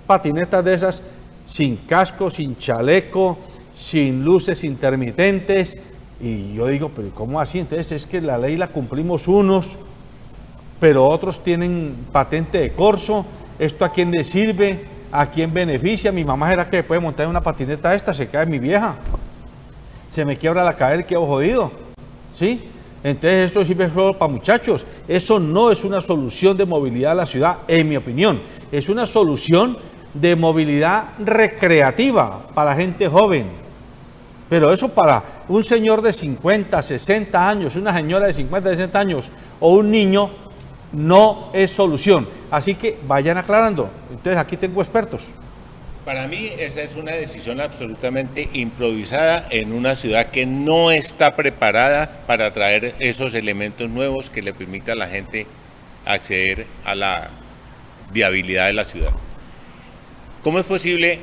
patinetas de esas, sin casco, sin chaleco, sin luces intermitentes, y yo digo, pero ¿cómo así? Entonces es que la ley la cumplimos unos, pero otros tienen patente de corso. ¿Esto a quién le sirve? ¿A quién beneficia? Mi mamá era que puede montar una patineta esta, se cae mi vieja, se me quiebra la cadera y quedo jodido, ¿sí? Entonces esto sirve solo para muchachos. Eso no es una solución de movilidad a la ciudad, en mi opinión. Es una solución de movilidad recreativa para gente joven. Pero eso para un señor de 50, 60 años, una señora de 50, 60 años o un niño, no es solución. Así que vayan aclarando. Entonces aquí tengo expertos. Para mí esa es una decisión absolutamente improvisada en una ciudad que no está preparada para traer esos elementos nuevos que le permita a la gente acceder a la viabilidad de la ciudad. ¿Cómo es posible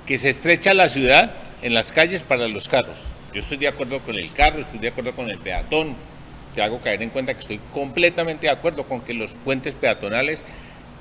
que se estrecha la ciudad en las calles para los carros? Yo estoy de acuerdo con el carro, estoy de acuerdo con el peatón. Te hago caer en cuenta que estoy completamente de acuerdo con que los puentes peatonales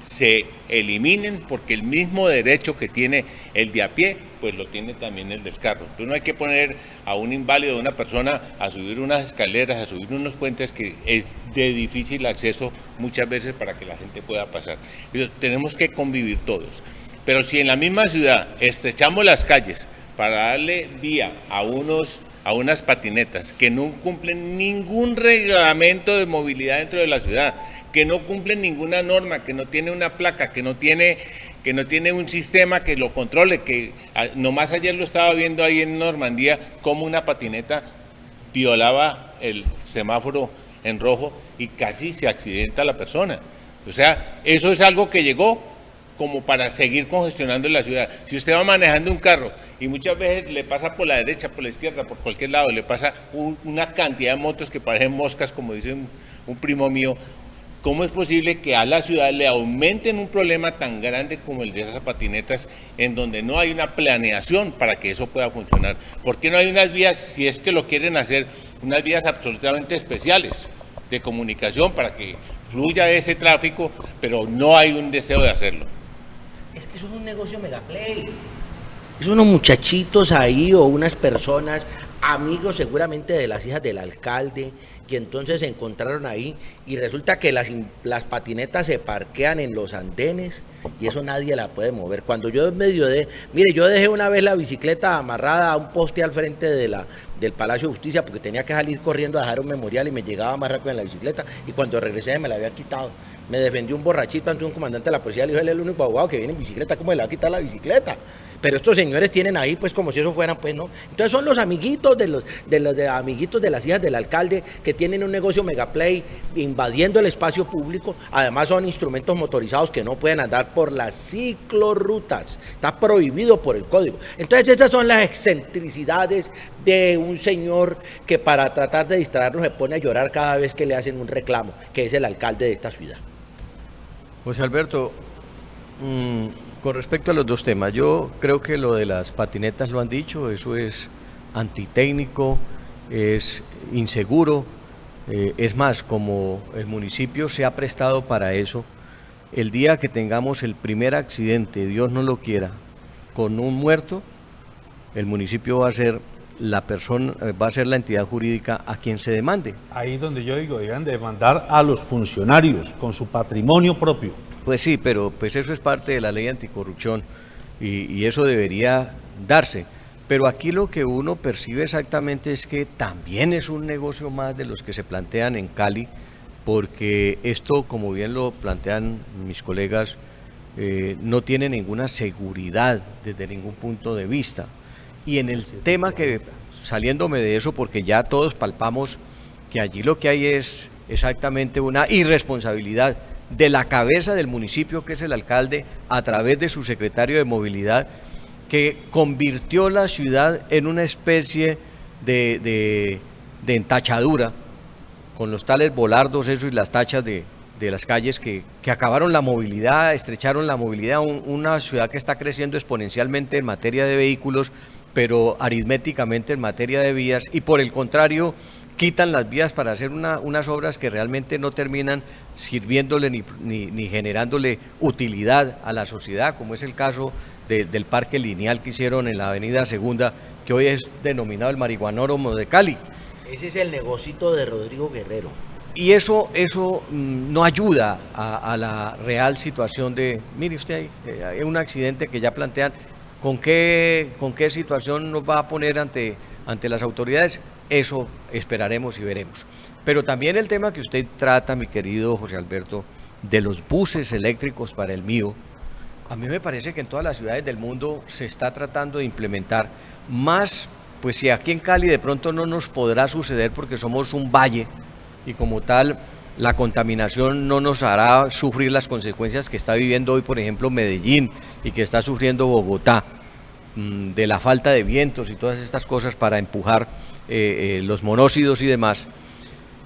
se eliminen, porque el mismo derecho que tiene el de a pie, pues lo tiene también el del carro. Entonces no hay que poner a un inválido, a una persona, a subir unas escaleras, a subir unos puentes que es de difícil acceso muchas veces para que la gente pueda pasar. Pero tenemos que convivir todos. Pero si en la misma ciudad estrechamos las calles para darle vía a unas patinetas que no cumplen ningún reglamento de movilidad dentro de la ciudad, que no cumplen ninguna norma, que no tiene una placa, que no tiene un sistema que lo controle, que nomás ayer lo estaba viendo ahí en Normandía, como una patineta violaba el semáforo en rojo y casi se accidenta la persona. O sea, eso es algo que llegó como para seguir congestionando la ciudad. Si usted va manejando un carro y muchas veces le pasa por la derecha, por la izquierda, por cualquier lado, le pasa una cantidad de motos que parecen moscas, como dice un primo mío, ¿cómo es posible que a la ciudad le aumenten un problema tan grande como el de esas patinetas, en donde no hay una planeación para que eso pueda funcionar? ¿Por qué no hay unas vías, si es que lo quieren hacer, unas vías absolutamente especiales de comunicación para que fluya ese tráfico, pero no hay un deseo de hacerlo? Es que eso es un negocio megaplay. Es unos muchachitos ahí o unas personas, amigos seguramente de las hijas del alcalde, que entonces se encontraron ahí y resulta que las patinetas se parquean en los andenes y eso nadie la puede mover. Cuando yo yo dejé una vez la bicicleta amarrada a un poste al frente del Palacio de Justicia porque tenía que salir corriendo a dejar un memorial y me llegaba más rápido en la bicicleta y cuando regresé me la había quitado. Me defendió un borrachito ante un comandante de la policía, le dijo, él es el único abogado que viene en bicicleta, ¿cómo le va a quitar la bicicleta? Pero estos señores tienen ahí, pues como si eso fueran, pues no. Entonces son los amiguitos de amiguitos de las hijas del alcalde que tienen un negocio megaplay invadiendo el espacio público. Además son instrumentos motorizados que no pueden andar por las ciclorrutas. Está prohibido por el código. Entonces esas son las excentricidades de un señor que para tratar de distraernos se pone a llorar cada vez que le hacen un reclamo, que es el alcalde de esta ciudad. José Alberto, con respecto a los dos temas, yo creo que lo de las patinetas lo han dicho, eso es antitécnico, es inseguro, es más, como el municipio se ha prestado para eso, el día que tengamos el primer accidente, Dios no lo quiera, con un muerto, el municipio va a ser la entidad jurídica a quien se demande. Ahí es donde yo digo, deben demandar a los funcionarios con su patrimonio propio. Pues sí, pero pues eso es parte de la ley anticorrupción y eso debería darse. Pero aquí lo que uno percibe exactamente es que también es un negocio más de los que se plantean en Cali, porque esto, como bien lo plantean mis colegas, no tiene ninguna seguridad desde ningún punto de vista. Y en el tema que, saliéndome de eso, porque ya todos palpamos que allí lo que hay es exactamente una irresponsabilidad de la cabeza del municipio, que es el alcalde, a través de su secretario de movilidad, que convirtió la ciudad en una especie de entachadura, con los tales volardos esos y las tachas de las calles que acabaron la movilidad, estrecharon la movilidad, una ciudad que está creciendo exponencialmente en materia de vehículos, pero aritméticamente en materia de vías, y por el contrario, quitan las vías para hacer unas obras que realmente no terminan sirviéndole ni generándole utilidad a la sociedad, como es el caso del parque lineal que hicieron en la avenida Segunda, que hoy es denominado el marihuanódromo de Cali. Ese es el negocito de Rodrigo Guerrero. Y eso no ayuda a la real situación de, mire usted ahí, hay un accidente que ya plantean, ¿con qué situación nos va a poner ante las autoridades? Eso esperaremos y veremos. Pero también el tema que usted trata, mi querido José Alberto, de los buses eléctricos para el mío, a mí me parece que en todas las ciudades del mundo se está tratando de implementar más, pues si aquí en Cali de pronto no nos podrá suceder porque somos un valle y como tal la contaminación no nos hará sufrir las consecuencias que está viviendo hoy, por ejemplo, Medellín y que está sufriendo Bogotá, de la falta de vientos y todas estas cosas para empujar los monóxidos y demás.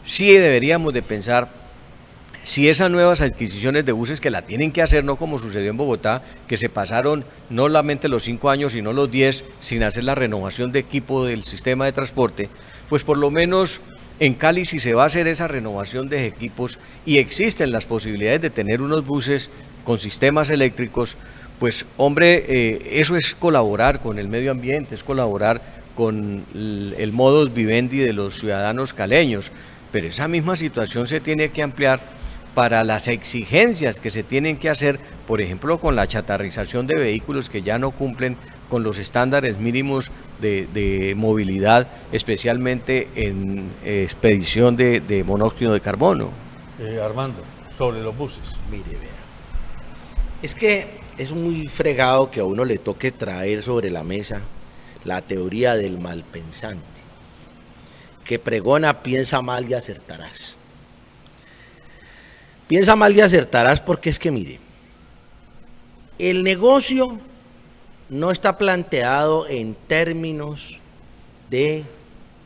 Sí deberíamos de pensar si esas nuevas adquisiciones de buses, que la tienen que hacer, no como sucedió en Bogotá, que se pasaron no solamente los 5 años, sino los 10, sin hacer la renovación de equipo del sistema de transporte, pues por lo menos en Cali si se va a hacer esa renovación de equipos y existen las posibilidades de tener unos buses con sistemas eléctricos, pues hombre, eso es colaborar con el medio ambiente, es colaborar con el modus vivendi de los ciudadanos caleños, pero esa misma situación se tiene que ampliar para las exigencias que se tienen que hacer, por ejemplo, con la chatarrización de vehículos que ya no cumplen con los estándares mínimos de movilidad, especialmente en expedición de monóxido de carbono. Armando, sobre los buses. Mire, vea, es que es muy fregado que a uno le toque traer sobre la mesa la teoría del malpensante, que pregona piensa mal y acertarás. Piensa mal y acertarás porque es que mire, el negocio no está planteado en términos de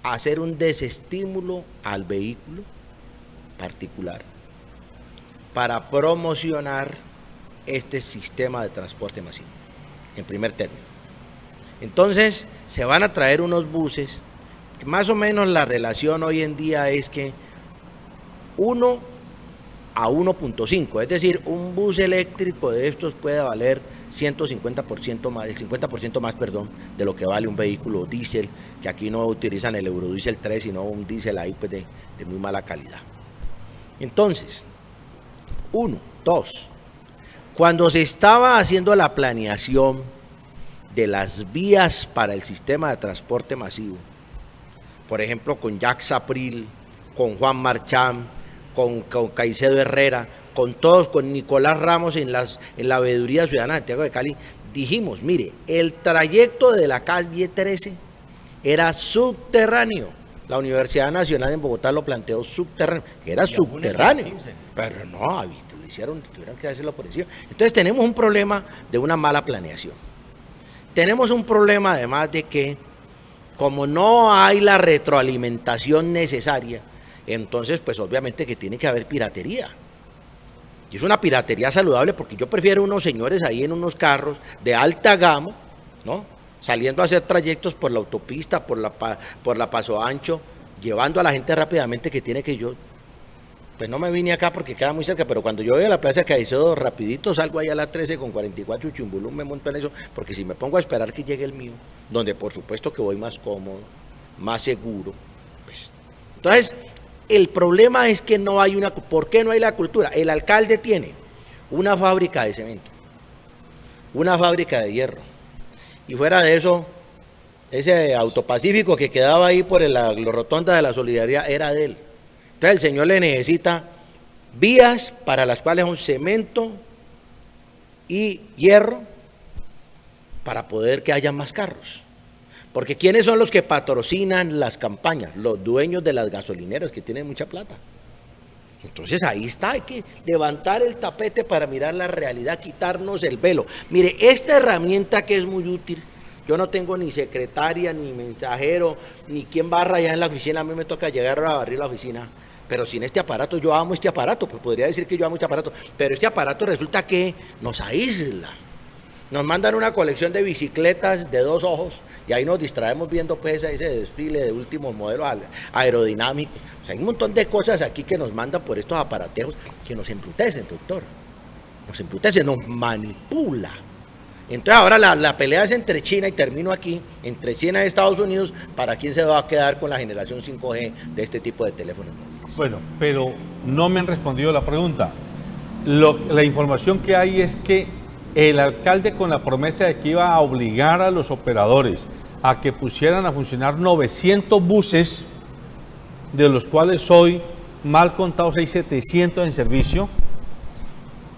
hacer un desestímulo al vehículo particular para promocionar este sistema de transporte masivo, en primer término. Entonces se van a traer unos buses, que más o menos la relación hoy en día es que 1 a 1.5, es decir, un bus eléctrico de estos puede valer 150% más, el 50% más, perdón, de lo que vale un vehículo diésel, que aquí no utilizan el Eurodiesel 3, sino un diésel ahí pues de muy mala calidad. Entonces, 1, 2, cuando se estaba haciendo la planeación de las vías para el sistema de transporte masivo, por ejemplo, con Jacques April, con Juan Marchán, con Caicedo Herrera, con todos, con Nicolás Ramos en la Veeduría Ciudadana de Santiago de Cali, dijimos, mire, el trayecto de la calle 13 era subterráneo. La Universidad Nacional en Bogotá lo planteó subterráneo, que era subterráneo, pero no, lo hicieron, tuvieron que hacerlo por encima. Entonces tenemos un problema de una mala planeación. Tenemos un problema además de que, como no hay la retroalimentación necesaria, entonces pues obviamente que tiene que haber piratería. Y es una piratería saludable, porque yo prefiero unos señores ahí en unos carros de alta gama, ¿no?, saliendo a hacer trayectos por la autopista, por la Paso Ancho, llevando a la gente rápidamente, que tiene que yo, pues no me vine acá porque queda muy cerca, pero cuando yo voy a la Plaza Caicedo rapidito salgo ahí a la 13 con 44 Chumbulú, me monto en eso, porque si me pongo a esperar que llegue el mío, donde por supuesto que voy más cómodo, más seguro, pues. Entonces, el problema es que no hay ¿por qué no hay la cultura? El alcalde tiene una fábrica de cemento, una fábrica de hierro, y fuera de eso, ese Autopacífico que quedaba ahí por la rotonda de la Solidaridad era de él. Entonces el señor le necesita vías para las cuales un cemento y hierro para poder que haya más carros. Porque ¿quiénes son los que patrocinan las campañas? Los dueños de las gasolineras, que tienen mucha plata. Entonces ahí está, hay que levantar el tapete para mirar la realidad, quitarnos el velo. Mire, esta herramienta que es muy útil, yo no tengo ni secretaria, ni mensajero, ni quien barra allá en la oficina, a mí me toca llegar a barrer la oficina, pero sin este aparato, yo amo este aparato, pues podría decir que yo amo este aparato, pero este aparato resulta que nos aísla. Nos mandan una colección de bicicletas de 2 ojos y ahí nos distraemos viendo pues ese desfile de últimos modelos aerodinámicos. O sea, hay un montón de cosas aquí que nos mandan por estos aparatejos que nos embrutecen, doctor. Nos embrutecen, nos manipula. Entonces ahora la pelea es entre China, y termino aquí, entre China y Estados Unidos, para quién se va a quedar con la generación 5G de este tipo de teléfonos móviles. Bueno, pero no me han respondido la pregunta. La información que hay es que el alcalde, con la promesa de que iba a obligar a los operadores a que pusieran a funcionar 900 buses, de los cuales hoy, mal contados, hay 700 en servicio,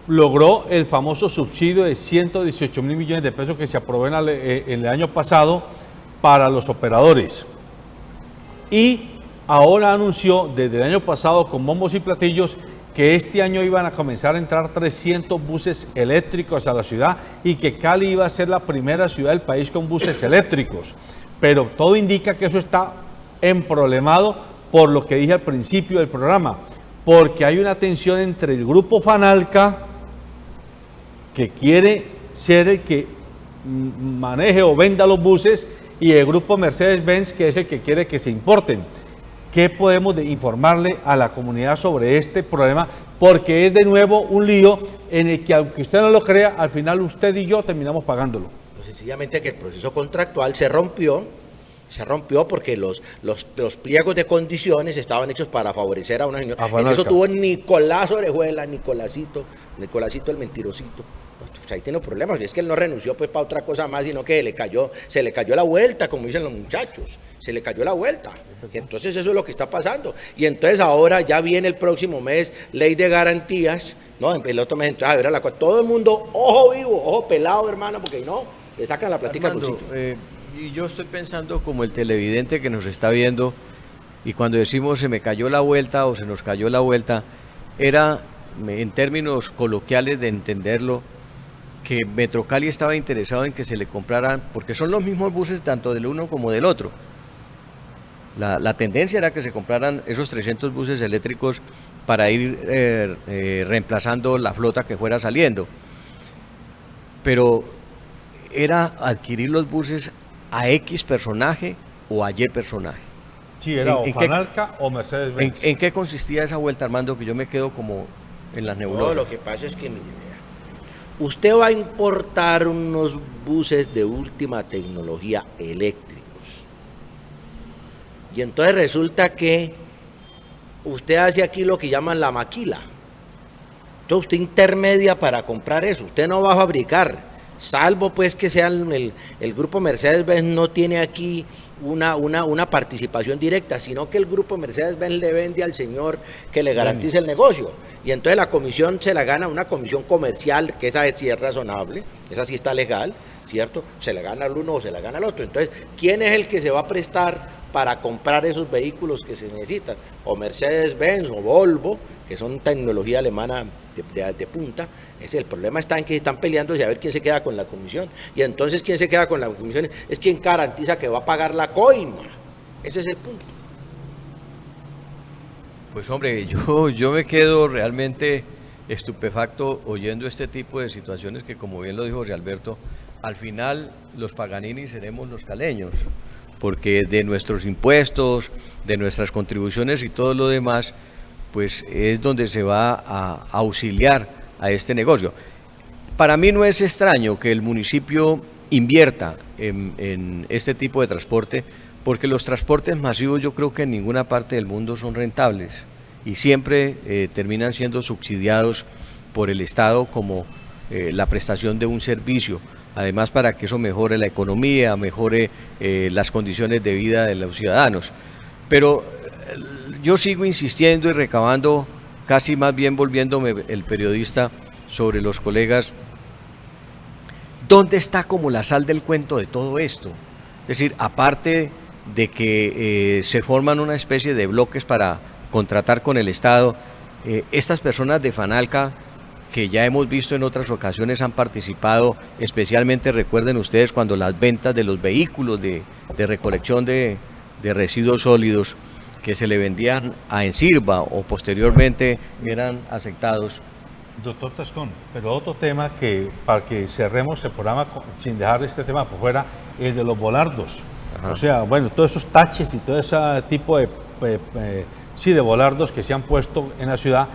logró el famoso subsidio de 118 mil millones de pesos que se aprobó en el año pasado para los operadores. Y ahora anunció desde el año pasado con bombos y platillos que este año iban a comenzar a entrar 300 buses eléctricos a la ciudad y que Cali iba a ser la primera ciudad del país con buses eléctricos. Pero todo indica que eso está emproblemado por lo que dije al principio del programa, porque hay una tensión entre el grupo Fanalca, que quiere ser el que maneje o venda los buses, y el grupo Mercedes-Benz, que es el que quiere que se importen. ¿Qué podemos informarle a la comunidad sobre este problema? Porque es de nuevo un lío en el que, aunque usted no lo crea, al final usted y yo terminamos pagándolo. Pues sencillamente que el proceso contractual se rompió porque los pliegos de condiciones estaban hechos para favorecer a una señora. En eso tuvo Nicolás Orejuela, Nicolásito el mentirosito. Pues ahí tiene problemas, y es que él no renunció pues para otra cosa más, sino que se le cayó la vuelta, como dicen los muchachos, se le cayó la vuelta. Y entonces eso es lo que está pasando. Y entonces ahora ya viene el próximo mes ley de garantías, ¿no? El otro mes entonces a ver todo el mundo, ojo vivo, ojo pelado, hermano, porque no, le sacan la plática al bolsillo. Y yo estoy pensando como el televidente que nos está viendo, y cuando decimos se me cayó la vuelta o se nos cayó la vuelta, era en términos coloquiales de entenderlo, que Metrocali estaba interesado en que se le compraran, porque son los mismos buses tanto del uno como del otro. La tendencia era que se compraran esos 300 buses eléctricos para ir reemplazando la flota que fuera saliendo. Pero era adquirir los buses a X personaje o a Y personaje. Sí, era o Fanalca o Mercedes-Benz. ¿En qué consistía esa vuelta, Armando, que yo me quedo como en las nebulosas? No, lo que pasa es que, mire, usted va a importar unos buses de última tecnología eléctricos. Y entonces resulta que usted hace aquí lo que llaman la maquila. Entonces usted intermedia para comprar eso. Usted no va a fabricar, salvo pues que sea el grupo Mercedes-Benz no tiene aquí una participación directa, sino que el grupo Mercedes-Benz le vende al señor que le garantice el negocio. Y entonces la comisión se la gana una comisión comercial, que esa sí es razonable, esa sí está legal, ¿cierto? Se la gana al uno o se la gana al otro. Entonces, ¿quién es el que se va a prestar para comprar esos vehículos que se necesitan? O Mercedes-Benz o Volvo, que son tecnología alemana de punta. El problema está en que están peleándose a ver quién se queda con la comisión. Y entonces, ¿quién se queda con la comisión? Es quien garantiza que va a pagar la coima. Ese es el punto. Pues hombre, yo me quedo realmente estupefacto oyendo este tipo de situaciones que, como bien lo dijo José Alberto, al final los Paganini seremos los caleños, porque de nuestros impuestos, de nuestras contribuciones y todo lo demás, pues es donde se va a auxiliar a este negocio. Para mí no es extraño que el municipio invierta en este tipo de transporte, porque los transportes masivos yo creo que en ninguna parte del mundo son rentables y siempre terminan siendo subsidiados por el Estado como la prestación de un servicio, además para que eso mejore la economía, mejore las condiciones de vida de los ciudadanos. Pero yo sigo insistiendo y recabando, casi más bien volviéndome el periodista, sobre los colegas, ¿dónde está como la sal del cuento de todo esto? Es decir, aparte de que se forman una especie de bloques para contratar con el Estado, Estas personas de Fanalca, que ya hemos visto en otras ocasiones, han participado, especialmente recuerden ustedes cuando las ventas de los vehículos de recolección de residuos sólidos que se le vendían a Ensirva o posteriormente eran aceptados. Doctor Tascón, pero otro tema que, para que cerremos el programa sin dejar este tema por fuera, el de los volardos. Ajá. O sea, bueno, todos esos taches y todo ese tipo de volardos que se han puesto en la ciudad.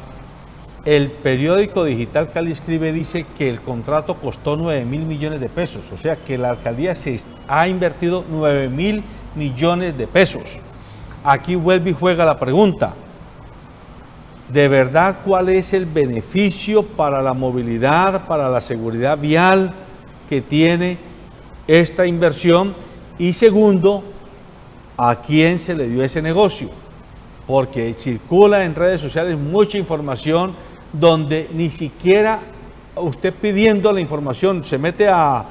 El periódico digital Cali Escribe dice que el contrato costó 9.000 millones de pesos, o sea que la alcaldía ha invertido 9.000 millones de pesos. Aquí vuelve y juega la pregunta, ¿de verdad cuál es el beneficio para la movilidad, para la seguridad vial que tiene esta inversión? Y segundo, ¿a quién se le dio ese negocio? Porque circula en redes sociales mucha información donde ni siquiera usted pidiendo la información se mete al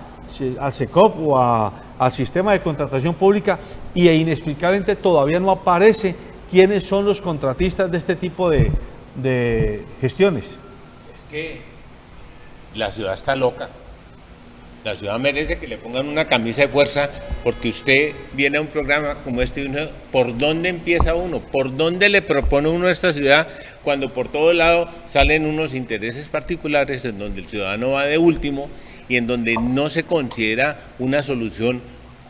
SECOP o al sistema de contratación pública y inexplicablemente todavía no aparece quiénes son los contratistas de este tipo de gestiones. Es que la ciudad está loca. La ciudad merece que le pongan una camisa de fuerza, porque usted viene a un programa como este y uno, ¿por dónde empieza uno? ¿Por dónde le propone uno a esta ciudad cuando por todo lado salen unos intereses particulares en donde el ciudadano va de último y en donde no se considera una solución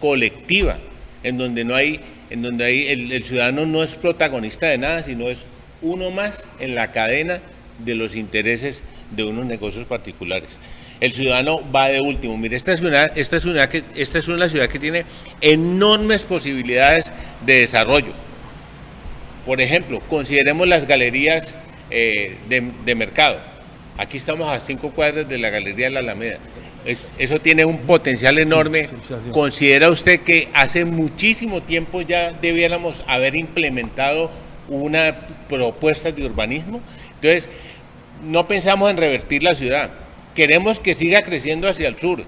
colectiva, en donde el ciudadano no es protagonista de nada, sino es uno más en la cadena de los intereses de unos negocios particulares? El ciudadano va de último. Mire, esta es una ciudad que tiene enormes posibilidades de desarrollo. Por ejemplo, consideremos las galerías de mercado. Aquí estamos a 5 cuadras de la Galería de la Alameda. Eso tiene un potencial enorme. ¿Considera usted que hace muchísimo tiempo ya debiéramos haber implementado una propuesta de urbanismo? Entonces, no pensamos en revertir la ciudad. Queremos que siga creciendo hacia el sur.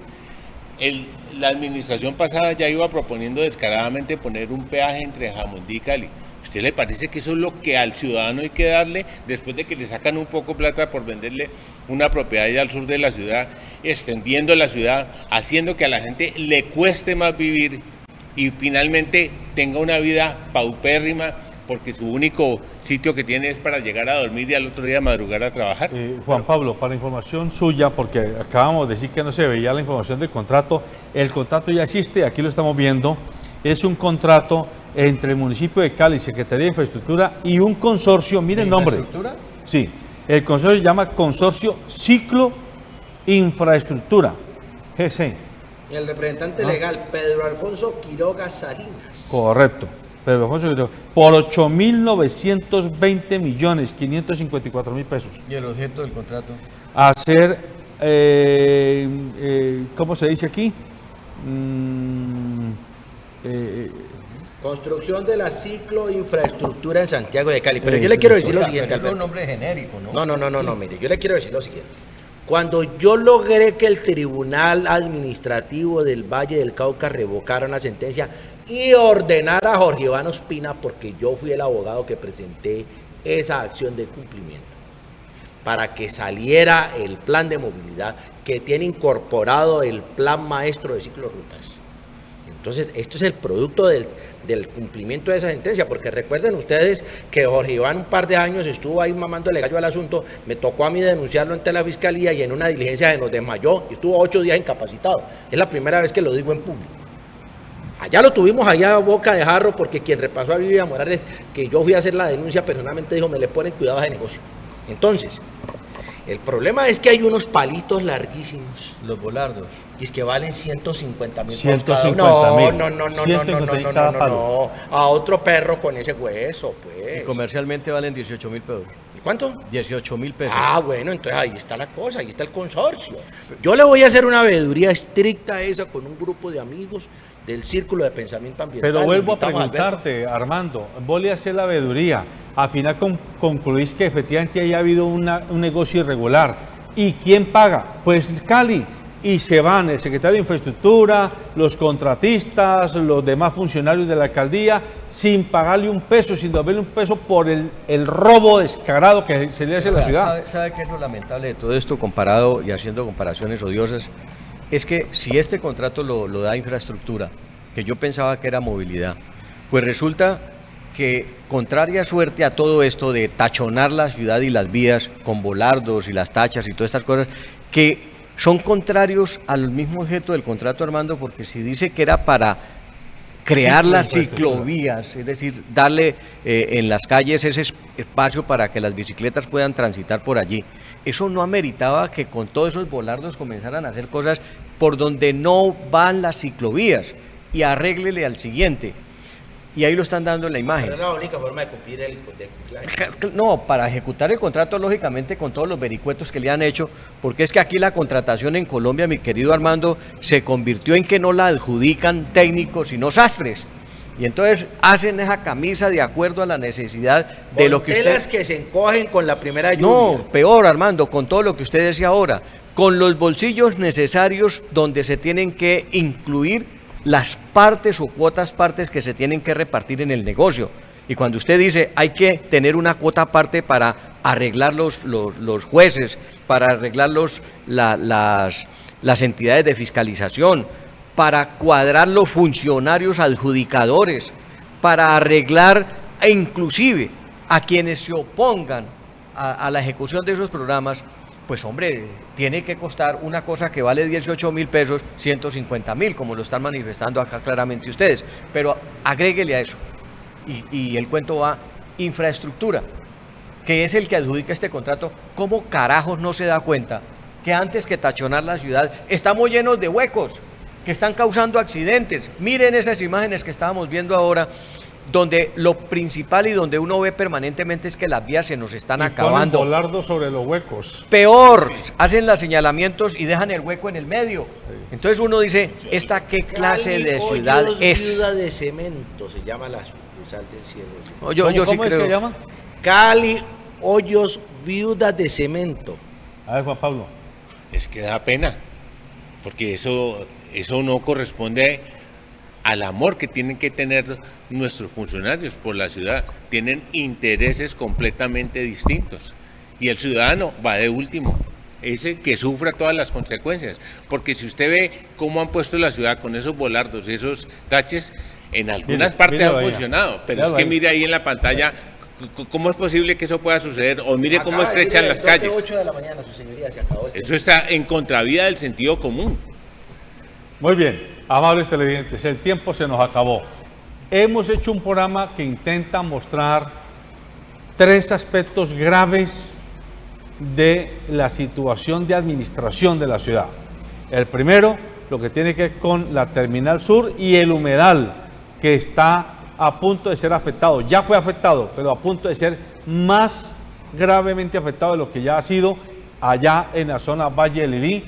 La administración pasada ya iba proponiendo descaradamente poner un peaje entre Jamundí y Cali. ¿A usted le parece que eso es lo que al ciudadano hay que darle después de que le sacan un poco de plata por venderle una propiedad allá al sur de la ciudad, extendiendo la ciudad, haciendo que a la gente le cueste más vivir y finalmente tenga una vida paupérrima, porque su único sitio que tiene es para llegar a dormir y al otro día madrugar a trabajar? Juan Pablo, para información suya, porque acabamos de decir que no se veía la información del contrato, el contrato ya existe, aquí lo estamos viendo, es un contrato entre el municipio de Cali, Secretaría de Infraestructura y un consorcio, mire el nombre. ¿Infraestructura? Sí, el consorcio se llama Consorcio Ciclo Infraestructura, GC. Y el representante legal, Pedro Alfonso Quiroga Salinas. Correcto. Pedro Alfonso, por 8.920.554.000 pesos. ¿Y el objeto del contrato? Hacer, ¿cómo se dice aquí? Construcción de la Ciclo Infraestructura en Santiago de Cali. Pero yo le quiero decir lo siguiente, Alberto. Es un nombre genérico, ¿no? No, mire, yo le quiero decir lo siguiente. Cuando yo logré que el Tribunal Administrativo del Valle del Cauca revocara una sentencia y ordenara a Jorge Iván Ospina, porque yo fui el abogado que presenté esa acción de cumplimiento, para que saliera el plan de movilidad que tiene incorporado el plan maestro de ciclorrutas. Entonces, esto es el producto del cumplimiento de esa sentencia, porque recuerden ustedes que Jorge Iván un par de años estuvo ahí mamándole gallo al asunto, me tocó a mí denunciarlo ante la fiscalía y en una diligencia se nos desmayó y estuvo 8 días incapacitado. Es la primera vez que lo digo en público. Allá lo tuvimos allá a boca de jarro, porque quien repasó a Vivian Morales, que yo fui a hacer la denuncia personalmente, dijo, me le ponen cuidado a ese negocio. Entonces, el problema es que hay unos palitos larguísimos. Los volardos. Y es que valen 150.000. 150.000. No. A otro perro con ese hueso, pues. Y comercialmente valen 18.000 pesos. ¿Y cuánto? 18.000 pesos. Ah, bueno, entonces ahí está la cosa, ahí está el consorcio. Yo le voy a hacer una veeduría estricta a esa con un grupo de amigos del Círculo de Pensamiento Ambiental. Pero vuelvo a preguntarte, Armando, vos le haces la veeduría, al final concluís que efectivamente haya habido un negocio irregular. ¿Y quién paga? Pues Cali. y se van el secretario de Infraestructura, los contratistas, los demás funcionarios de la alcaldía, sin pagarle un peso, sin devolverle un peso por el robo descarado que se le hace a la ciudad. ¿Sabe qué es lo lamentable de todo esto comparado y haciendo comparaciones odiosas? Es que si este contrato lo da infraestructura, que yo pensaba que era movilidad, pues resulta que, contraria suerte a todo esto de tachonar la ciudad y las vías con volardos y las tachas y todas estas cosas, que son contrarios al mismo objeto del contrato, Armando, porque si dice que era para crear las ciclovías, es decir, darle en las calles ese espacio para que las bicicletas puedan transitar por allí, eso no ameritaba que con todos esos volardos comenzaran a hacer cosas por donde no van las ciclovías, y arréglele al siguiente. Y ahí lo están dando en la imagen. Pero es la única forma de cumplir el No, para ejecutar el contrato, lógicamente, con todos los vericuetos que le han hecho, porque es que aquí la contratación en Colombia, mi querido Armando, se convirtió en que no la adjudican técnicos, sino sastres. Y entonces hacen esa camisa de acuerdo a la necesidad de lo que telas que se encogen con la primera lluvia. No, peor, Armando, con todo lo que usted decía ahora, con los bolsillos necesarios donde se tienen que incluir las partes o cuotas partes que se tienen que repartir en el negocio. Y cuando usted dice hay que tener una cuota aparte para arreglar los jueces, para arreglar las entidades de fiscalización, para cuadrar los funcionarios adjudicadores, para arreglar e inclusive a quienes se opongan a la ejecución de esos programas, pues hombre, tiene que costar una cosa que vale 18.000 pesos, 150.000, como lo están manifestando acá claramente ustedes. Pero agréguele a eso, y el cuento va, infraestructura, que es el que adjudica este contrato. ¿Cómo carajos no se da cuenta que antes que tachonar la ciudad, estamos llenos de huecos que están causando accidentes? Miren esas imágenes que estábamos viendo ahora, donde lo principal y donde uno ve permanentemente es que las vías se nos están acabando. Ponen volardos sobre los huecos. Peor, hacen los señalamientos y dejan el hueco en el medio. Entonces uno dice, ¿esta qué clase de ciudad es? Viuda de cemento se llama la sucursal del cielo. No, yo sí ¿Cómo creo. se llama? Cali Hoyos Viuda de Cemento. A ver, Juan Pablo. Es que da pena, porque eso no corresponde al amor que tienen que tener nuestros funcionarios por la ciudad. Tienen intereses completamente distintos y el ciudadano va de último, ese que sufra todas las consecuencias, porque si usted ve cómo han puesto la ciudad con esos volardos y esos taches, en algunas partes han funcionado, pero es que mire ahí en la pantalla cómo es posible que eso pueda suceder, o mire cómo estrechan las calles. 8 de la mañana, su señoría, se acabó. Eso está en contravía del sentido común. Muy bien, amables televidentes, el tiempo se nos acabó. Hemos hecho un programa que intenta mostrar 3 aspectos graves de la situación de administración de la ciudad. El primero, lo que tiene que ver con la Terminal Sur y el humedal, que está a punto de ser afectado. Ya fue afectado, pero a punto de ser más gravemente afectado de lo que ya ha sido allá en la zona Valle del Lilí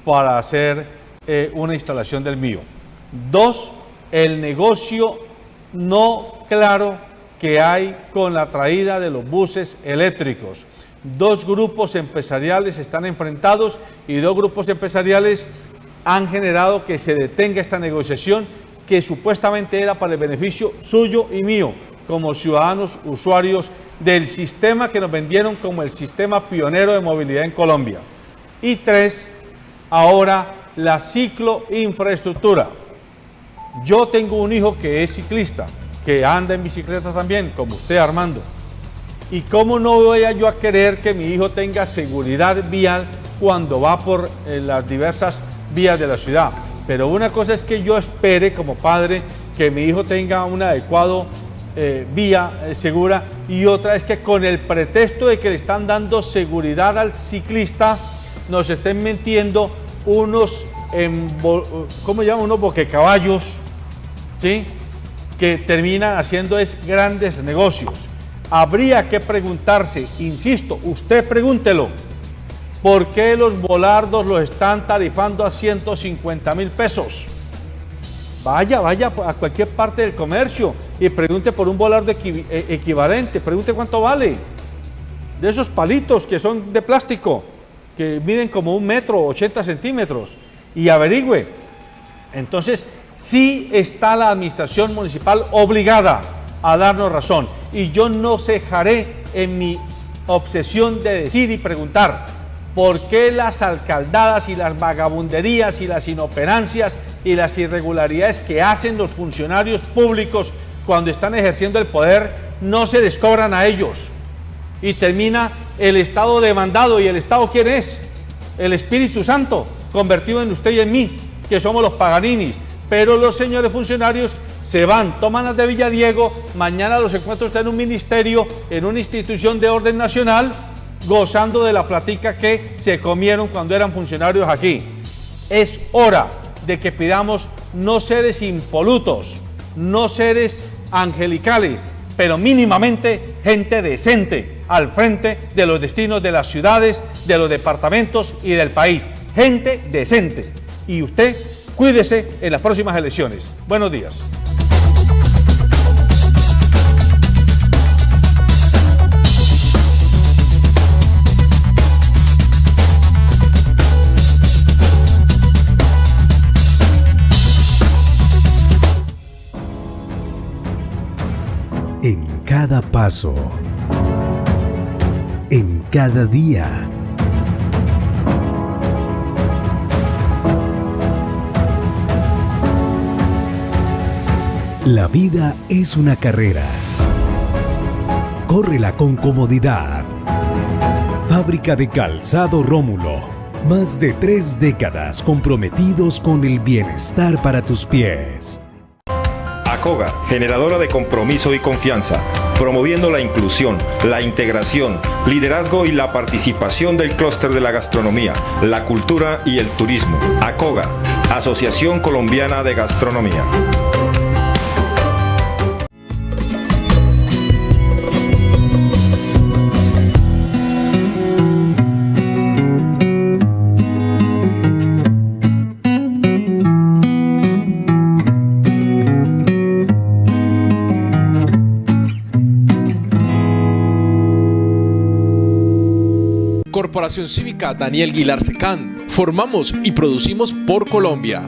para hacer una instalación del mío. 2, el negocio no claro que hay con la traída de los buses eléctricos. 2 grupos empresariales están enfrentados y 2 grupos empresariales han generado que se detenga esta negociación que supuestamente era para el beneficio suyo y mío como ciudadanos usuarios del sistema que nos vendieron como el sistema pionero de movilidad en Colombia. Y 3, ahora la cicloinfraestructura. Yo tengo un hijo que es ciclista, que anda en bicicleta también, como usted, Armando. ¿Y cómo no voy yo a querer que mi hijo tenga seguridad vial cuando va por las diversas vías de la ciudad? Pero una cosa es que yo espere como padre que mi hijo tenga una adecuada vía segura, y otra es que con el pretexto de que le están dando seguridad al ciclista nos estén mintiendo unos, ¿cómo llaman? Unos boquecaballos, ¿sí? Que terminan haciendo grandes negocios. Habría que preguntarse, insisto, usted pregúntelo, ¿por qué los volardos los están tarifando a 150.000 pesos? Vaya a cualquier parte del comercio y pregunte por un volardo equivalente, pregunte cuánto vale, de esos palitos que son de plástico. que miden como 1 metro, 80 centímetros, y averigüe. Entonces, sí está la administración municipal obligada a darnos razón, y yo no cejaré en mi obsesión de decir y preguntar por qué las alcaldadas y las vagabunderías y las inoperancias y las irregularidades que hacen los funcionarios públicos cuando están ejerciendo el poder no se les cobran a ellos, y termina el Estado demandado. ¿Y el Estado quién es? El Espíritu Santo convertido en usted y en mí, que somos los paganinis. Pero los señores funcionarios se van, toman las de Villadiego, mañana los encuentro usted en un ministerio, en una institución de orden nacional, gozando de la platica que se comieron cuando eran funcionarios aquí. Es hora de que pidamos no seres impolutos, no seres angelicales, pero mínimamente gente decente al frente de los destinos de las ciudades, de los departamentos y del país. Gente decente. Y usted, cuídese en las próximas elecciones. Buenos días. En cada paso, en cada día, la vida es una carrera. Córrela con comodidad. Fábrica de Calzado Rómulo. Más de 3 décadas comprometidos con el bienestar para tus pies. ACOGA, generadora de compromiso y confianza, promoviendo la inclusión, la integración, liderazgo y la participación del clúster de la gastronomía, la cultura y el turismo. ACOGA, Asociación Colombiana de Gastronomía. Corporación Cívica Daniel Guilar Secán. Formamos y producimos por Colombia.